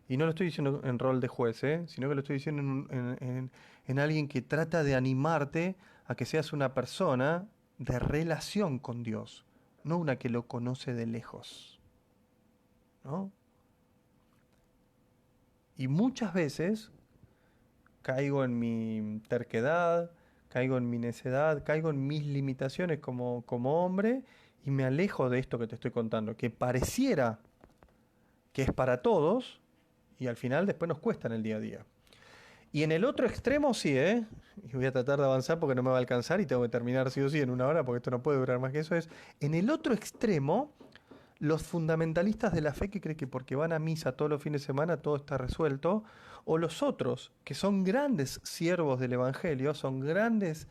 Y no lo estoy diciendo en rol de juez, sino que lo estoy diciendo en alguien que trata de animarte a que seas una persona de relación con Dios, no una que lo conoce de lejos, ¿no? Y muchas veces caigo en mi terquedad, caigo en mi necedad, caigo en mis limitaciones como hombre y me alejo de esto que te estoy contando, que pareciera que es para todos y al final después nos cuesta en el día a día. Y en el otro extremo sí, ¿eh? Y voy a tratar de avanzar porque no me va a alcanzar y tengo que terminar sí o sí en una hora porque esto no puede durar más que eso. Es, en el otro extremo, los fundamentalistas de la fe que creen que porque van a misa todos los fines de semana todo está resuelto, o los otros, que son grandes siervos del Evangelio, son grandes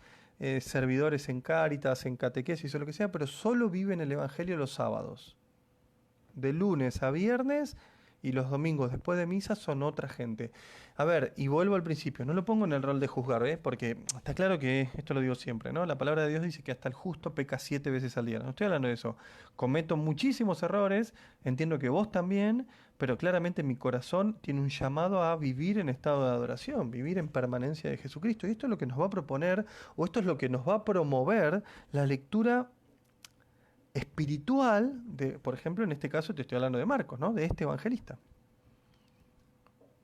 servidores en Cáritas, en catequesis o lo que sea, pero solo viven el Evangelio los sábados. De lunes a viernes y los domingos después de misa son otra gente. A ver, y vuelvo al principio, no lo pongo en el rol de juzgar, porque está claro que, esto lo digo siempre, ¿no? La palabra de Dios dice que hasta el justo peca 7 veces al día. No estoy hablando de eso. Cometo muchísimos errores, entiendo que vos también, pero claramente mi corazón tiene un llamado a vivir en estado de adoración, vivir en permanencia de Jesucristo. Y esto es lo que nos va a proponer, o esto es lo que nos va a promover la lectura espiritual, de, por ejemplo, en este caso te estoy hablando de Marcos, ¿no? De este evangelista.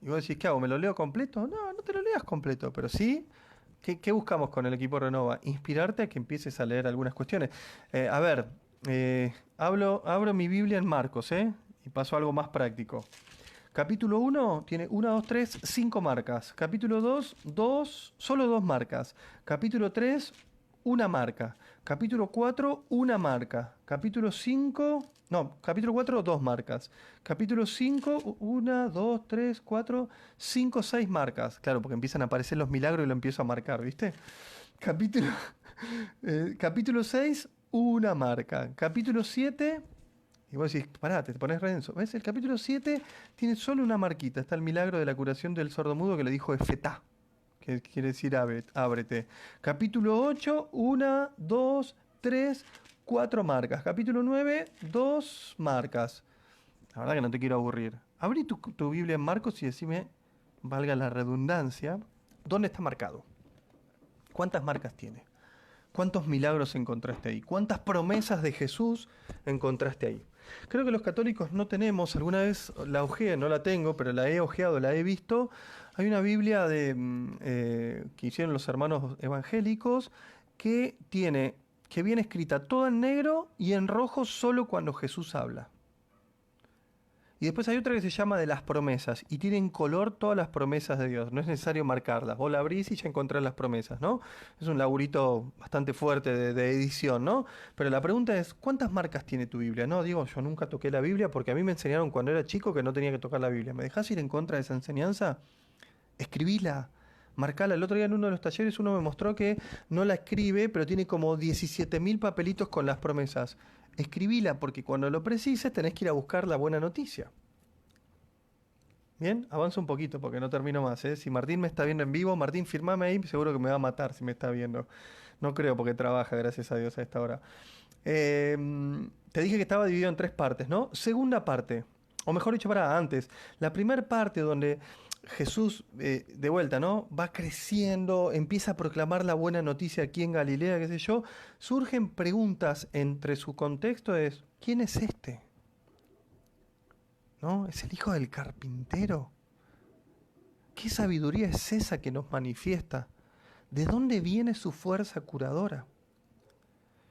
Y vos decís, ¿qué hago? ¿Me lo leo completo? No, no te lo leas completo, pero sí, ¿qué buscamos con el equipo Renova? Inspirarte a que empieces a leer algunas cuestiones. A ver, abro mi Biblia en Marcos, y paso a algo más práctico. Capítulo 1 tiene 1, 2, 3, 5 marcas. Capítulo 2, solo 2 marcas. Capítulo 3, una marca. Capítulo 4, una marca. Capítulo 5, no, capítulo 4, 2 marcas. Capítulo 5, 1, 2, 3, 4, 5, 6 marcas. Claro, porque empiezan a aparecer los milagros y lo empiezo a marcar, ¿viste? Capítulo, capítulo 6, una marca. Capítulo 7... Y vos decís, pará, te pones renso. ¿Ves? El capítulo 7 tiene solo una marquita. Está el milagro de la curación del sordomudo que le dijo Efetá, que quiere decir ábrete. Capítulo 8, 1, 2, 3, 4 marcas. Capítulo 9, 2 marcas. La verdad que no te quiero aburrir. Abrí tu Biblia en Marcos y decime, valga la redundancia, ¿dónde está marcado? ¿Cuántas marcas tiene? ¿Cuántos milagros encontraste ahí? ¿Cuántas promesas de Jesús encontraste ahí? Creo que los católicos no tenemos, alguna vez la ojeé, no la tengo, pero la he ojeado, la he visto. Hay una Biblia que hicieron los hermanos evangélicos que viene escrita toda en negro y en rojo solo cuando Jesús habla. Y después hay otra que se llama de las promesas y tiene en color todas las promesas de Dios. No es necesario marcarlas. Vos la abrís y ya encontrás las promesas, ¿no? Es un laburito bastante fuerte de edición, ¿no? Pero la pregunta es, ¿cuántas marcas tiene tu Biblia? No, digo, yo nunca toqué la Biblia porque a mí me enseñaron cuando era chico que no tenía que tocar la Biblia. ¿Me dejás ir en contra de esa enseñanza? Escribíla. Marcala. El otro día en uno de los talleres uno me mostró que no la escribe, pero tiene como 17.000 papelitos con las promesas. Escribíla porque cuando lo precises tenés que ir a buscar la buena noticia. Bien, avanzo un poquito porque no termino más. Si Martín me está viendo en vivo, Martín, firmame ahí, seguro que me va a matar si me está viendo. No creo porque trabaja, gracias a Dios, a esta hora. Te dije que estaba dividido en 3 partes, ¿no? Segunda parte, o mejor dicho, para antes. La primera parte donde Jesús, de vuelta, ¿no? Va creciendo, empieza a proclamar la buena noticia aquí en Galilea, qué sé yo. Surgen preguntas entre su contexto es, ¿quién es este? ¿No? ¿Es el hijo del carpintero? ¿Qué sabiduría es esa que nos manifiesta? ¿De dónde viene su fuerza curadora?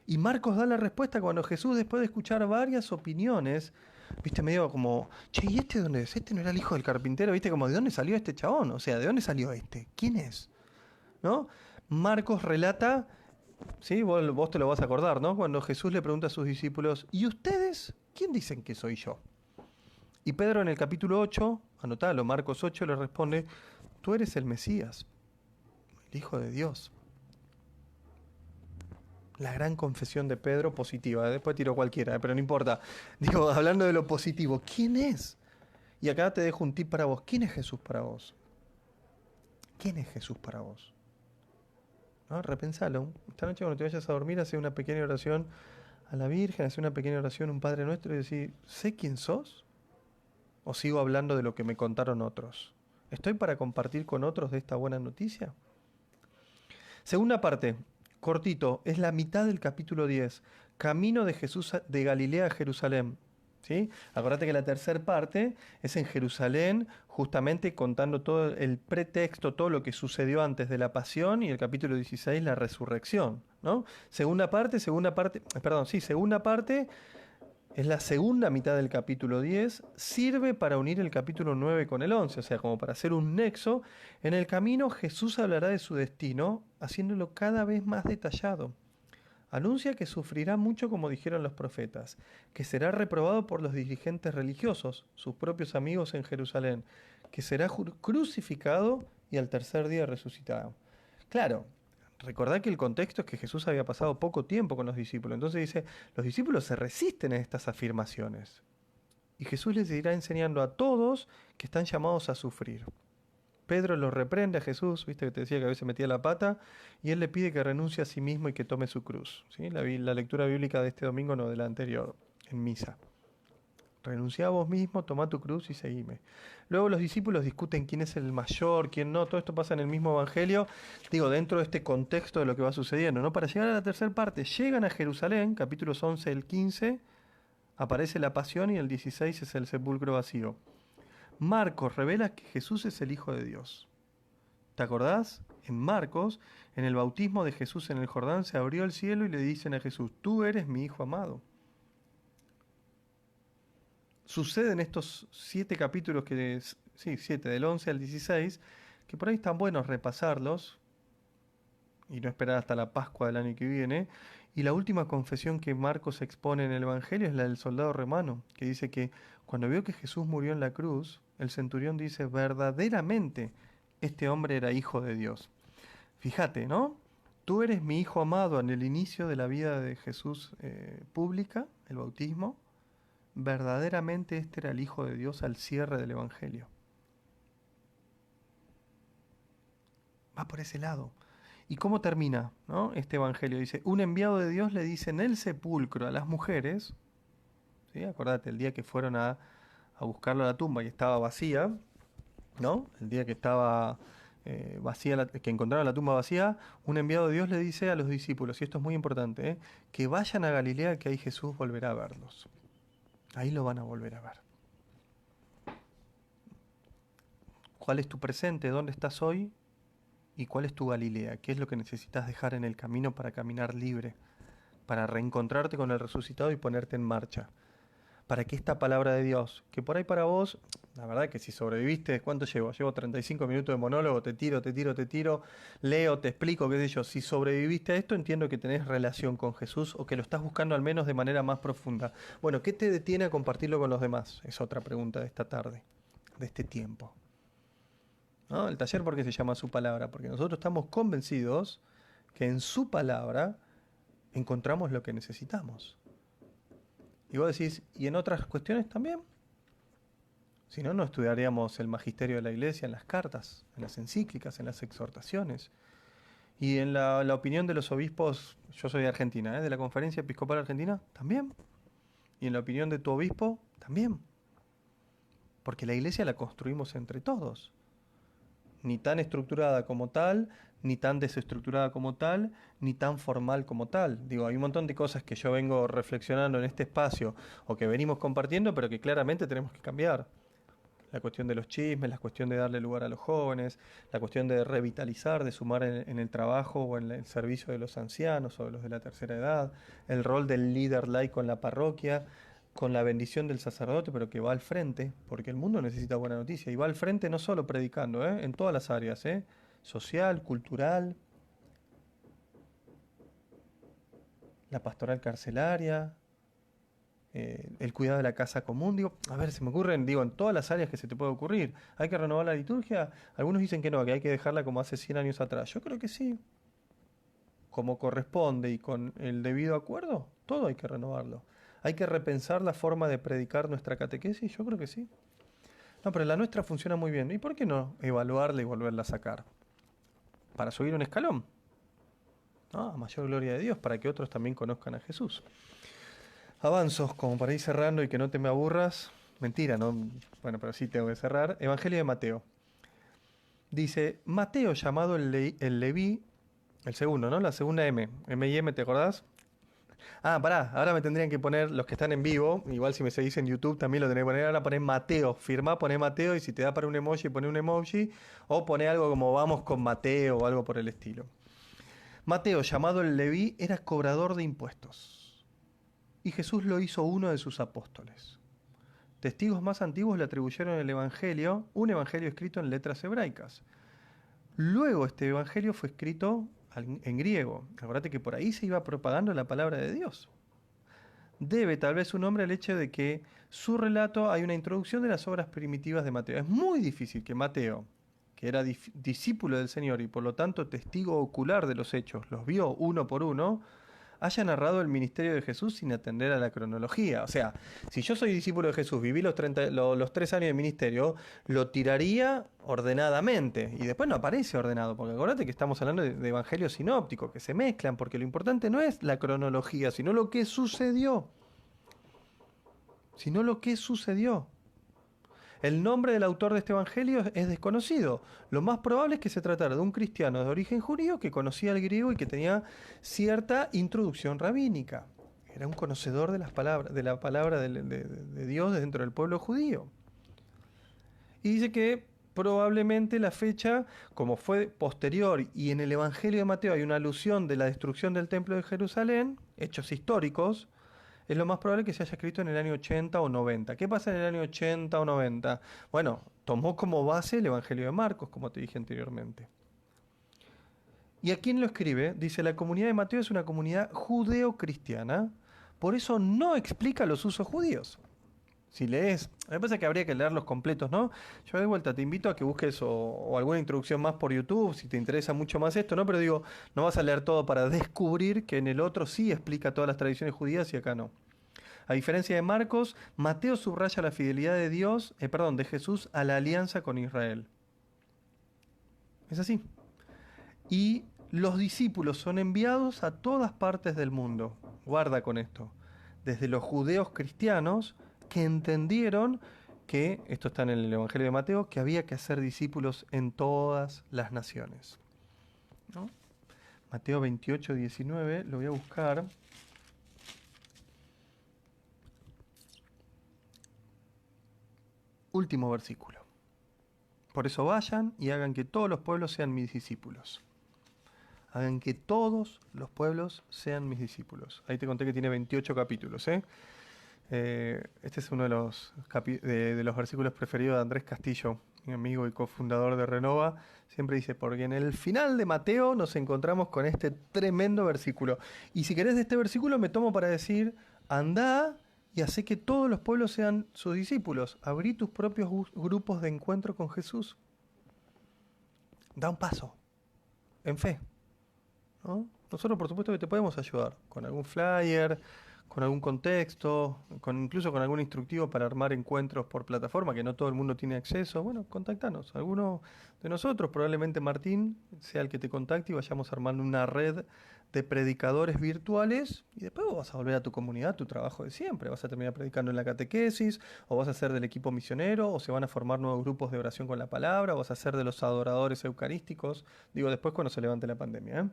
Y Marcos da la respuesta cuando Jesús, después de escuchar varias opiniones, viste, medio como, che, ¿y este dónde es? ¿Este no era el hijo del carpintero? Viste, como, ¿de dónde salió este chabón? O sea, ¿de dónde salió este? ¿Quién es? ¿No? Marcos relata, ¿sí? Vos te lo vas a acordar, ¿no? Cuando Jesús le pregunta a sus discípulos, ¿y ustedes quién dicen que soy yo? Y Pedro en el capítulo 8, anotalo, Marcos 8, le responde, tú eres el Mesías, el Hijo de Dios. La gran confesión de Pedro positiva, después tiro cualquiera, pero no importa. Digo, hablando de lo positivo, ¿quién es? Y acá te dejo un tip para vos. ¿Quién es Jesús para vos? ¿Quién es Jesús para vos? ¿No? Repensalo. Esta noche cuando te vayas a dormir, hace una pequeña oración a la Virgen, hace una pequeña oración, un Padre Nuestro y decir, ¿sé quién sos? ¿O sigo hablando de lo que me contaron otros? ¿Estoy para compartir con otros de esta buena noticia? Segunda parte, cortito, es la mitad del capítulo 10. Camino de Jesús de Galilea a Jerusalén. ¿Sí? Acordate que la tercera parte es en Jerusalén, justamente contando todo el pretexto, todo lo que sucedió antes de la pasión, y el capítulo 16, la resurrección, ¿no? Segunda parte, segunda parte es la segunda mitad del capítulo 10, sirve para unir el capítulo 9 con el 11, o sea, como para hacer un nexo. En el camino Jesús hablará de su destino, haciéndolo cada vez más detallado. Anuncia que sufrirá mucho como dijeron los profetas, que será reprobado por los dirigentes religiosos, sus propios amigos en Jerusalén, que será crucificado y al tercer día resucitado. Claro, recordad que el contexto es que Jesús había pasado poco tiempo con los discípulos, entonces dice, los discípulos se resisten a estas afirmaciones. Y Jesús les irá enseñando a todos que están llamados a sufrir. Pedro lo reprende a Jesús, viste que te decía que a veces metía la pata, y él le pide que renuncie a sí mismo y que tome su cruz. ¿Sí? La lectura bíblica de este domingo, no de la anterior, en misa. Renuncia a vos mismo, toma tu cruz y seguime. Luego los discípulos discuten quién es el mayor, quién no, todo esto pasa en el mismo evangelio, digo, dentro de este contexto de lo que va sucediendo, ¿no? Para llegar a la tercera parte, llegan a Jerusalén, capítulos 11 al 15, aparece la pasión y el 16 es el sepulcro vacío. Marcos revela que Jesús es el Hijo de Dios. ¿Te acordás? En Marcos, en el bautismo de Jesús en el Jordán, se abrió el cielo y le dicen a Jesús, tú eres mi Hijo amado. Sucede en estos 7 capítulos, sí, 7, del 11 al 16, que por ahí están buenos repasarlos y no esperar hasta la Pascua del año que viene. Y la última confesión que Marcos expone en el Evangelio es la del soldado romano, que dice que cuando vio que Jesús murió en la cruz, el centurión dice, verdaderamente este hombre era hijo de Dios. Fíjate, ¿no? Tú eres mi hijo amado en el inicio de la vida de Jesús pública, el bautismo. Verdaderamente este era el Hijo de Dios al cierre del Evangelio. Va por ese lado. ¿Y cómo termina, ¿no? Este Evangelio? Dice, un enviado de Dios le dice en el sepulcro a las mujeres, ¿sí? Acordate, el día que fueron a buscarlo a la tumba y estaba vacía, ¿no? El día que estaba vacía, que encontraron la tumba vacía, un enviado de Dios le dice a los discípulos, y esto es muy importante, que vayan a Galilea, que ahí Jesús volverá a verlos. Ahí lo van a volver a ver. ¿Cuál es tu presente? ¿Dónde estás hoy? ¿Y cuál es tu Galilea? ¿Qué es lo que necesitas dejar en el camino para caminar libre? Para reencontrarte con el resucitado y ponerte en marcha. Para que esta palabra de Dios, que por ahí para vos, la verdad que si sobreviviste, ¿cuánto llevo? Llevo 35 minutos de monólogo, te tiro, leo, te explico, qué sé yo. Si sobreviviste a esto, entiendo que tenés relación con Jesús o que lo estás buscando al menos de manera más profunda. Bueno, ¿qué te detiene a compartirlo con los demás? Es otra pregunta de esta tarde, de este tiempo. ¿No? El taller, ¿por qué se llama Su Palabra? Porque nosotros estamos convencidos que en Su Palabra encontramos lo que necesitamos. Y vos decís, ¿y en otras cuestiones también? Si no, no estudiaríamos el magisterio de la Iglesia en las cartas, en las encíclicas, en las exhortaciones. Y en la opinión de los obispos, yo soy de Argentina, de la Conferencia Episcopal Argentina, también. Y en la opinión de tu obispo, también. Porque la Iglesia la construimos entre todos. Ni tan estructurada como tal, ni tan desestructurada como tal, ni tan formal como tal. Digo, hay un montón de cosas que yo vengo reflexionando en este espacio o que venimos compartiendo, pero que claramente tenemos que cambiar. La cuestión de los chismes, la cuestión de darle lugar a los jóvenes, la cuestión de revitalizar, de sumar en el trabajo o en el servicio de los ancianos o de los de la tercera edad, el rol del líder laico en la parroquia, con la bendición del sacerdote, pero que va al frente, porque el mundo necesita buena noticia, y va al frente no solo predicando, en todas las áreas, social, cultural, la pastoral carcelaria, el cuidado de la casa común. Digo, a ver, se me ocurren, digo, en todas las áreas que se te puede ocurrir. ¿Hay que renovar la liturgia? Algunos dicen que no, que hay que dejarla como hace 100 años atrás. Yo creo que sí. Como corresponde y con el debido acuerdo, todo hay que renovarlo. ¿Hay que repensar la forma de predicar nuestra catequesis? Yo creo que sí. No, pero la nuestra funciona muy bien. ¿Y por qué no evaluarla y volverla a sacar? Para subir un escalón. ¿No? A mayor gloria de Dios, para que otros también conozcan a Jesús. Avanzo, como para ir cerrando y que no te me aburras. Mentira, ¿no? Bueno, pero sí tengo que cerrar. Evangelio de Mateo. Dice, Mateo llamado el Leví, el segundo, ¿no? La segunda M. M y M, ¿te acordás? Ah, pará, ahora me tendrían que poner los que están en vivo, igual si me seguís en YouTube también lo tenés que poner, ahora poner Mateo, firmá, poné Mateo y si te da para un emoji, poné un emoji o poné algo como vamos con Mateo o algo por el estilo. Mateo, llamado el Leví, era cobrador de impuestos y Jesús lo hizo uno de sus apóstoles. Testigos más antiguos le atribuyeron el Evangelio, un Evangelio escrito en letras hebraicas. Luego este Evangelio fue escrito en griego. Acuérdate que por ahí se iba propagando la palabra de Dios. Debe tal vez su nombre al hecho de que su relato hay una introducción de las obras primitivas de Mateo. Es muy difícil que Mateo, que era discípulo del Señor y por lo tanto testigo ocular de los hechos, los vio uno por uno, haya narrado el ministerio de Jesús sin atender a la cronología. O sea, si yo soy discípulo de Jesús, viví los 3 años de ministerio, lo tiraría ordenadamente. Y después no aparece ordenado, porque acuérdate que estamos hablando de evangelios sinópticos, que se mezclan, porque lo importante no es la cronología, sino lo que sucedió. Sino lo que sucedió. El nombre del autor de este evangelio es desconocido. Lo más probable es que se tratara de un cristiano de origen judío que conocía el griego y que tenía cierta introducción rabínica. Era un conocedor de la palabra de Dios dentro del pueblo judío. Y dice que probablemente la fecha, como fue posterior y en el evangelio de Mateo hay una alusión de la destrucción del templo de Jerusalén, hechos históricos, es lo más probable que se haya escrito en el año 80 o 90. ¿Qué pasa en el año 80 o 90? Bueno, tomó como base el Evangelio de Marcos, como te dije anteriormente. ¿Y a quién lo escribe? Dice, la comunidad de Mateo es una comunidad judeo-cristiana, por eso no explica los usos judíos. Si lees, me parece que habría que leer los completos, ¿no? Yo de vuelta te invito a que busques o alguna introducción más por YouTube, si te interesa mucho más esto, ¿no? Pero digo, no vas a leer todo para descubrir que en el otro sí explica todas las tradiciones judías y acá no. A diferencia de Marcos, Mateo subraya la fidelidad de Jesús a la alianza con Israel. Es así. Y los discípulos son enviados a todas partes del mundo. Guarda con esto. Desde los judeos cristianos que entendieron que, esto está en el Evangelio de Mateo, que había que hacer discípulos en todas las naciones. ¿No? Mateo 28, 19, lo voy a buscar. Último versículo. Por eso vayan y hagan que todos los pueblos sean mis discípulos. Hagan que todos los pueblos sean mis discípulos. Ahí te conté que tiene 28 capítulos. Este es uno de los versículos preferidos de Andrés Castillo, mi amigo y cofundador de Renova. Siempre dice, porque en el final de Mateo nos encontramos con este tremendo versículo. Y si querés de este versículo me tomo para decir, andá y hacé que todos los pueblos sean sus discípulos. Abrí tus propios grupos de encuentro con Jesús. Da un paso, en fe, ¿no? Nosotros por supuesto que te podemos ayudar con algún flyer, con algún contexto, incluso con algún instructivo para armar encuentros por plataforma, que no todo el mundo tiene acceso. Bueno, contactanos. Alguno de nosotros, probablemente Martín, sea el que te contacte y vayamos armando una red de predicadores virtuales y después vos vas a volver a tu comunidad, a tu trabajo de siempre. Vas a terminar predicando en la catequesis, o vas a ser del equipo misionero, o se van a formar nuevos grupos de oración con la palabra, o vas a ser de los adoradores eucarísticos. Digo, después cuando se levante la pandemia.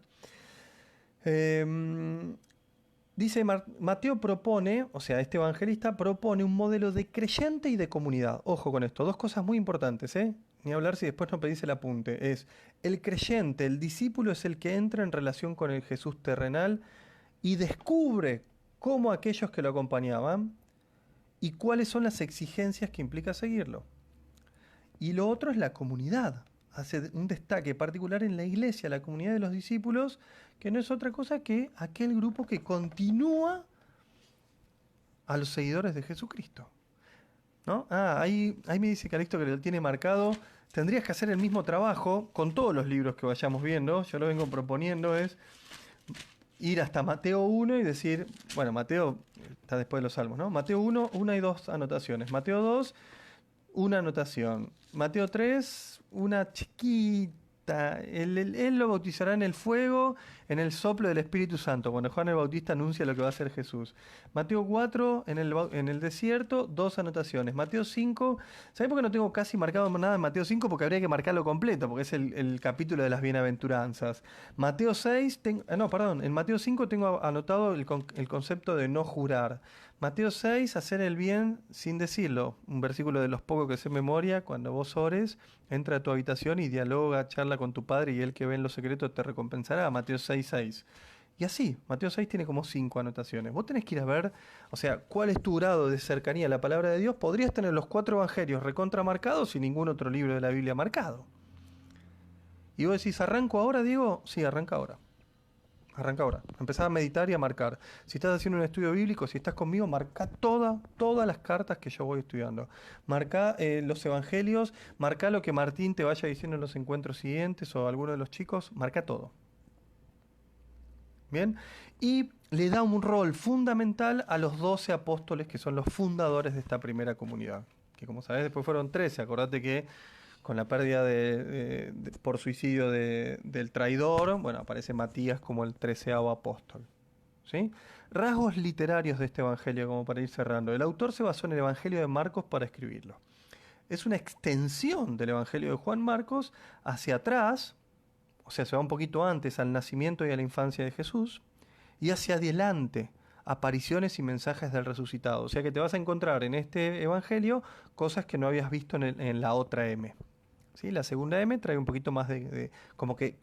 Dice Mateo propone, o sea, este evangelista propone un modelo de creyente y de comunidad. Ojo con esto, dos cosas muy importantes, ¿eh? Ni hablar si después no pedís el apunte. Es el creyente, el discípulo es el que entra en relación con el Jesús terrenal y descubre cómo aquellos que lo acompañaban y cuáles son las exigencias que implica seguirlo. Y lo otro es la comunidad. Hace un destaque particular en la iglesia, la comunidad de los discípulos, que no es otra cosa que aquel grupo que continúa a los seguidores de Jesucristo, ¿no? Ahí me dice Calixto que lo tiene marcado. Tendrías que hacer el mismo trabajo con todos los libros que vayamos viendo. Yo lo vengo proponiendo es ir hasta Mateo 1 y decir, bueno, Mateo está después de los Salmos, ¿no? Mateo 1, una y dos anotaciones. Mateo 2, una anotación. Mateo 3, una chiquita. Él lo bautizará en el fuego, en el soplo del Espíritu Santo, cuando Juan el Bautista anuncia lo que va a hacer Jesús. Mateo 4, en el desierto, dos anotaciones. Mateo 5, ¿sabés por qué no tengo casi marcado nada en Mateo 5? Porque habría que marcarlo completo, porque es el capítulo de las bienaventuranzas. Mateo 6, en Mateo 5 tengo anotado el concepto de no jurar. Mateo 6, hacer el bien sin decirlo. Un versículo de los pocos que sé en memoria. Cuando vos ores, entra a tu habitación y dialoga, charla con tu padre y él que ve en lo secreto te recompensará. Mateo 6, 6. Y así, Mateo 6 tiene como 5 anotaciones. Vos tenés que ir a ver, o sea, cuál es tu grado de cercanía a la palabra de Dios. Podrías tener los 4 evangelios recontramarcados y ningún otro libro de la Biblia marcado. Y vos decís, ¿arranco ahora, Diego? Sí, arranca ahora. Arranca ahora. Empezá a meditar y a marcar. Si estás haciendo un estudio bíblico, si estás conmigo, marca todas las cartas que yo voy estudiando. Marca los evangelios, marca lo que Martín te vaya diciendo en los encuentros siguientes o alguno de los chicos, marca todo. ¿Bien? Y le da un rol fundamental a los 12 apóstoles que son los fundadores de esta primera comunidad. Que como sabés, después fueron 13. Acordate que con la pérdida por suicidio del traidor, bueno, aparece Matías como el 13º apóstol. ¿Sí? Rasgos literarios de este evangelio, como para ir cerrando. El autor se basó en el evangelio de Marcos para escribirlo. Es una extensión del evangelio de Juan Marcos hacia atrás, o sea, se va un poquito antes al nacimiento y a la infancia de Jesús, y hacia adelante, apariciones y mensajes del resucitado. O sea que te vas a encontrar en este evangelio cosas que no habías visto en la otra M. ¿Sí? La segunda M trae un poquito más como que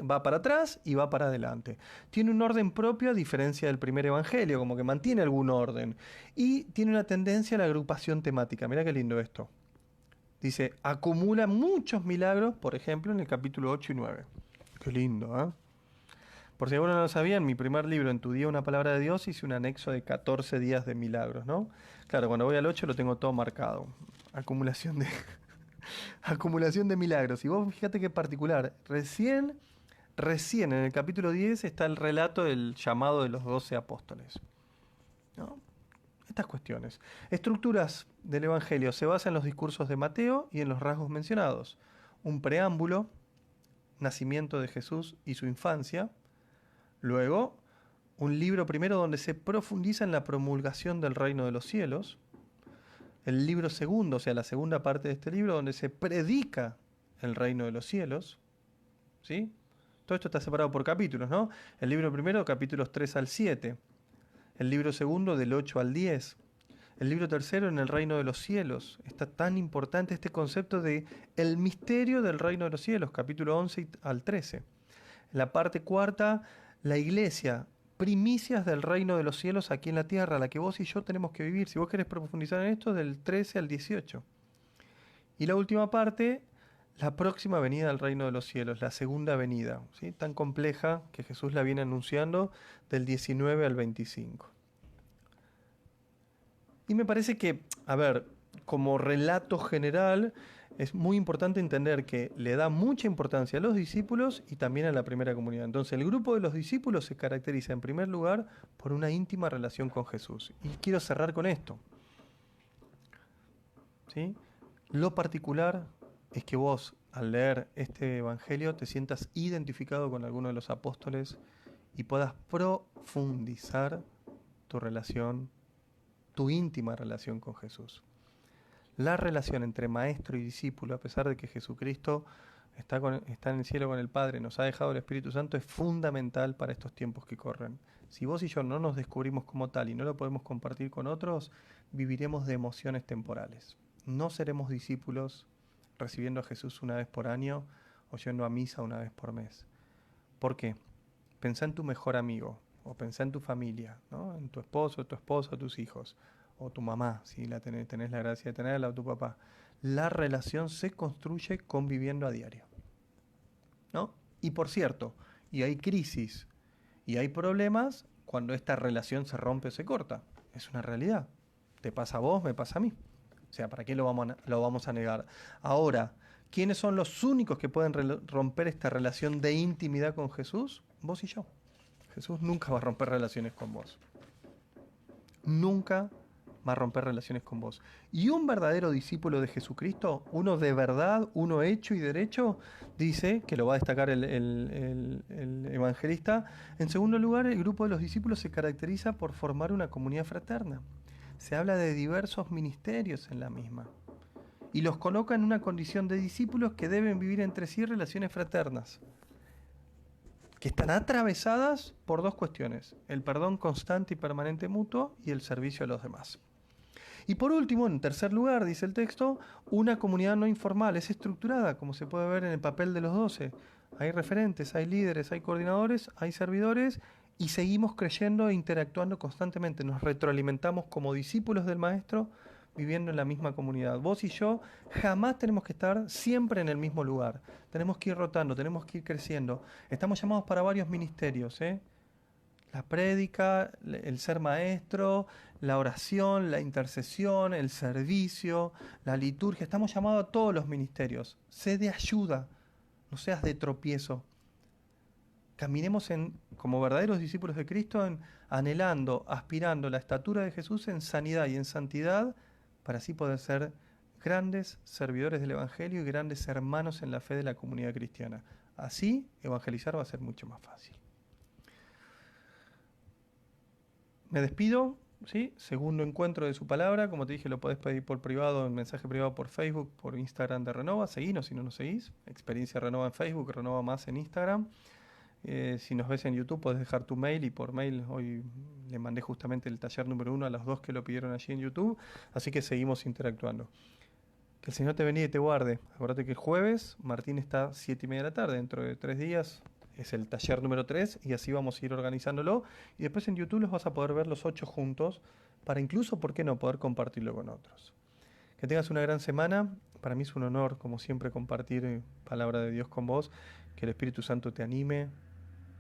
va para atrás y va para adelante. Tiene un orden propio a diferencia del primer evangelio, como que mantiene algún orden. Y tiene una tendencia a la agrupación temática. Mirá qué lindo esto. Dice, acumula muchos milagros, por ejemplo, en el capítulo 8 y 9. Qué lindo, ¿eh? Por si alguno no lo sabía, en mi primer libro, En tu día una palabra de Dios, hice un anexo de 14 días de milagros, ¿no? Claro, cuando voy al 8 lo tengo todo marcado. Acumulación de milagros. Y vos fíjate qué particular. Recién en el capítulo 10 está el relato del llamado de los 12 apóstoles, ¿no? Estas cuestiones. Estructuras del Evangelio se basan en los discursos de Mateo y en los rasgos mencionados. Un preámbulo, nacimiento de Jesús y su infancia. Luego, un libro primero donde se profundiza en la promulgación del reino de los cielos. El libro segundo, o sea, la segunda parte de este libro, donde se predica el reino de los cielos. ¿Sí? Todo esto está separado por capítulos, ¿no? El libro primero, capítulos 3 al 7. El libro segundo, del 8 al 10. El libro tercero, en el reino de los cielos. Está tan importante este concepto de el misterio del reino de los cielos, capítulo 11 al 13. La parte cuarta, la iglesia, primicias del reino de los cielos aquí en la tierra, la que vos y yo tenemos que vivir. Si vos querés profundizar en esto, del 13 al 18. Y la última parte, la próxima venida del reino de los cielos, la segunda venida, ¿sí? Tan compleja que Jesús la viene anunciando del 19 al 25. Y me parece que, a ver, como relato general, es muy importante entender que le da mucha importancia a los discípulos y también a la primera comunidad. Entonces, el grupo de los discípulos se caracteriza en primer lugar por una íntima relación con Jesús. Y quiero cerrar con esto. ¿Sí? Lo particular es que vos, al leer este evangelio, te sientas identificado con alguno de los apóstoles y puedas profundizar tu relación, tu íntima relación con Jesús. La relación entre maestro y discípulo, a pesar de que Jesucristo está en el cielo con el Padre, nos ha dejado el Espíritu Santo, es fundamental para estos tiempos que corren. Si vos y yo no nos descubrimos como tal y no lo podemos compartir con otros, viviremos de emociones temporales. No seremos discípulos recibiendo a Jesús una vez por año o yendo a misa una vez por mes. ¿Por qué? Pensá en tu mejor amigo o pensá en tu familia, ¿no? En tu esposo, tu esposa, tus hijos o tu mamá, si tenés la gracia de tenerla, o tu papá. La relación se construye conviviendo a diario, ¿no? Y por cierto, y hay crisis y hay problemas cuando esta relación se rompe o se corta. Es una realidad. Te pasa a vos, me pasa a mí. O sea, ¿para qué lo vamos a negar? Ahora, ¿quiénes son los únicos que pueden romper esta relación de intimidad con Jesús? Vos y yo. Jesús nunca va a romper relaciones con vos. Nunca va a romper relaciones con vos. Y un verdadero discípulo de Jesucristo, uno de verdad, uno hecho y derecho, dice, que lo va a destacar el evangelista, en segundo lugar, el grupo de los discípulos se caracteriza por formar una comunidad fraterna. Se habla de diversos ministerios en la misma. Y los coloca en una condición de discípulos que deben vivir entre sí relaciones fraternas, que están atravesadas por dos cuestiones: el perdón constante y permanente mutuo y el servicio a los demás. Y por último, en tercer lugar, dice el texto, una comunidad no informal, es estructurada, como se puede ver en el papel de los 12. Hay referentes, hay líderes, hay coordinadores, hay servidores, y seguimos creyendo e interactuando constantemente. Nos retroalimentamos como discípulos del Maestro, viviendo en la misma comunidad. Vos y yo jamás tenemos que estar siempre en el mismo lugar. Tenemos que ir rotando, tenemos que ir creciendo. Estamos llamados para varios ministerios, la prédica, el ser maestro, la oración, la intercesión, el servicio, la liturgia. Estamos llamados a todos los ministerios. Sé de ayuda, no seas de tropiezo. Caminemos como verdaderos discípulos de Cristo, anhelando, aspirando la estatura de Jesús en sanidad y en santidad, para así poder ser grandes servidores del Evangelio y grandes hermanos en la fe de la comunidad cristiana. Así, evangelizar va a ser mucho más fácil. Me despido, ¿sí? Segundo encuentro de su palabra. Como te dije, lo podés pedir por privado, en mensaje privado por Facebook, por Instagram de Renova. Seguinos si no nos seguís. Experiencia Renova en Facebook, Renova Más en Instagram. Si nos ves en YouTube, podés dejar tu mail, y por mail hoy le mandé justamente el taller número 1 a los 2 que lo pidieron allí en YouTube. Así que seguimos interactuando. Que el Señor te bendiga y te guarde. Acuérdate que el jueves Martín está 7:30 de la tarde, dentro de 3 días. Es el taller número 3 y así vamos a ir organizándolo. Y después en YouTube los vas a poder ver los 8 juntos para incluso, ¿por qué no?, poder compartirlo con otros. Que tengas una gran semana. Para mí es un honor, como siempre, compartir palabra de Dios con vos. Que el Espíritu Santo te anime,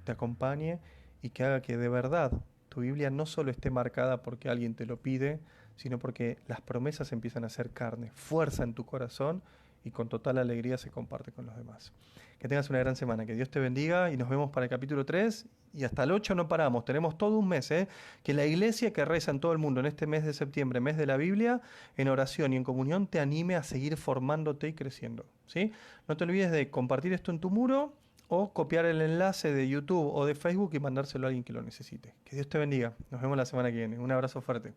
te acompañe y que haga que de verdad tu Biblia no solo esté marcada porque alguien te lo pide, sino porque las promesas empiezan a ser carne, fuerza en tu corazón y con total alegría se comparte con los demás. Que tengas una gran semana, que Dios te bendiga y nos vemos para el capítulo 3 y hasta el 8 no paramos, tenemos todo un mes, que la iglesia que reza en todo el mundo en este mes de septiembre, mes de la Biblia, en oración y en comunión te anime a seguir formándote y creciendo, ¿sí? No te olvides de compartir esto en tu muro o copiar el enlace de YouTube o de Facebook y mandárselo a alguien que lo necesite. Que Dios te bendiga, nos vemos la semana que viene, un abrazo fuerte.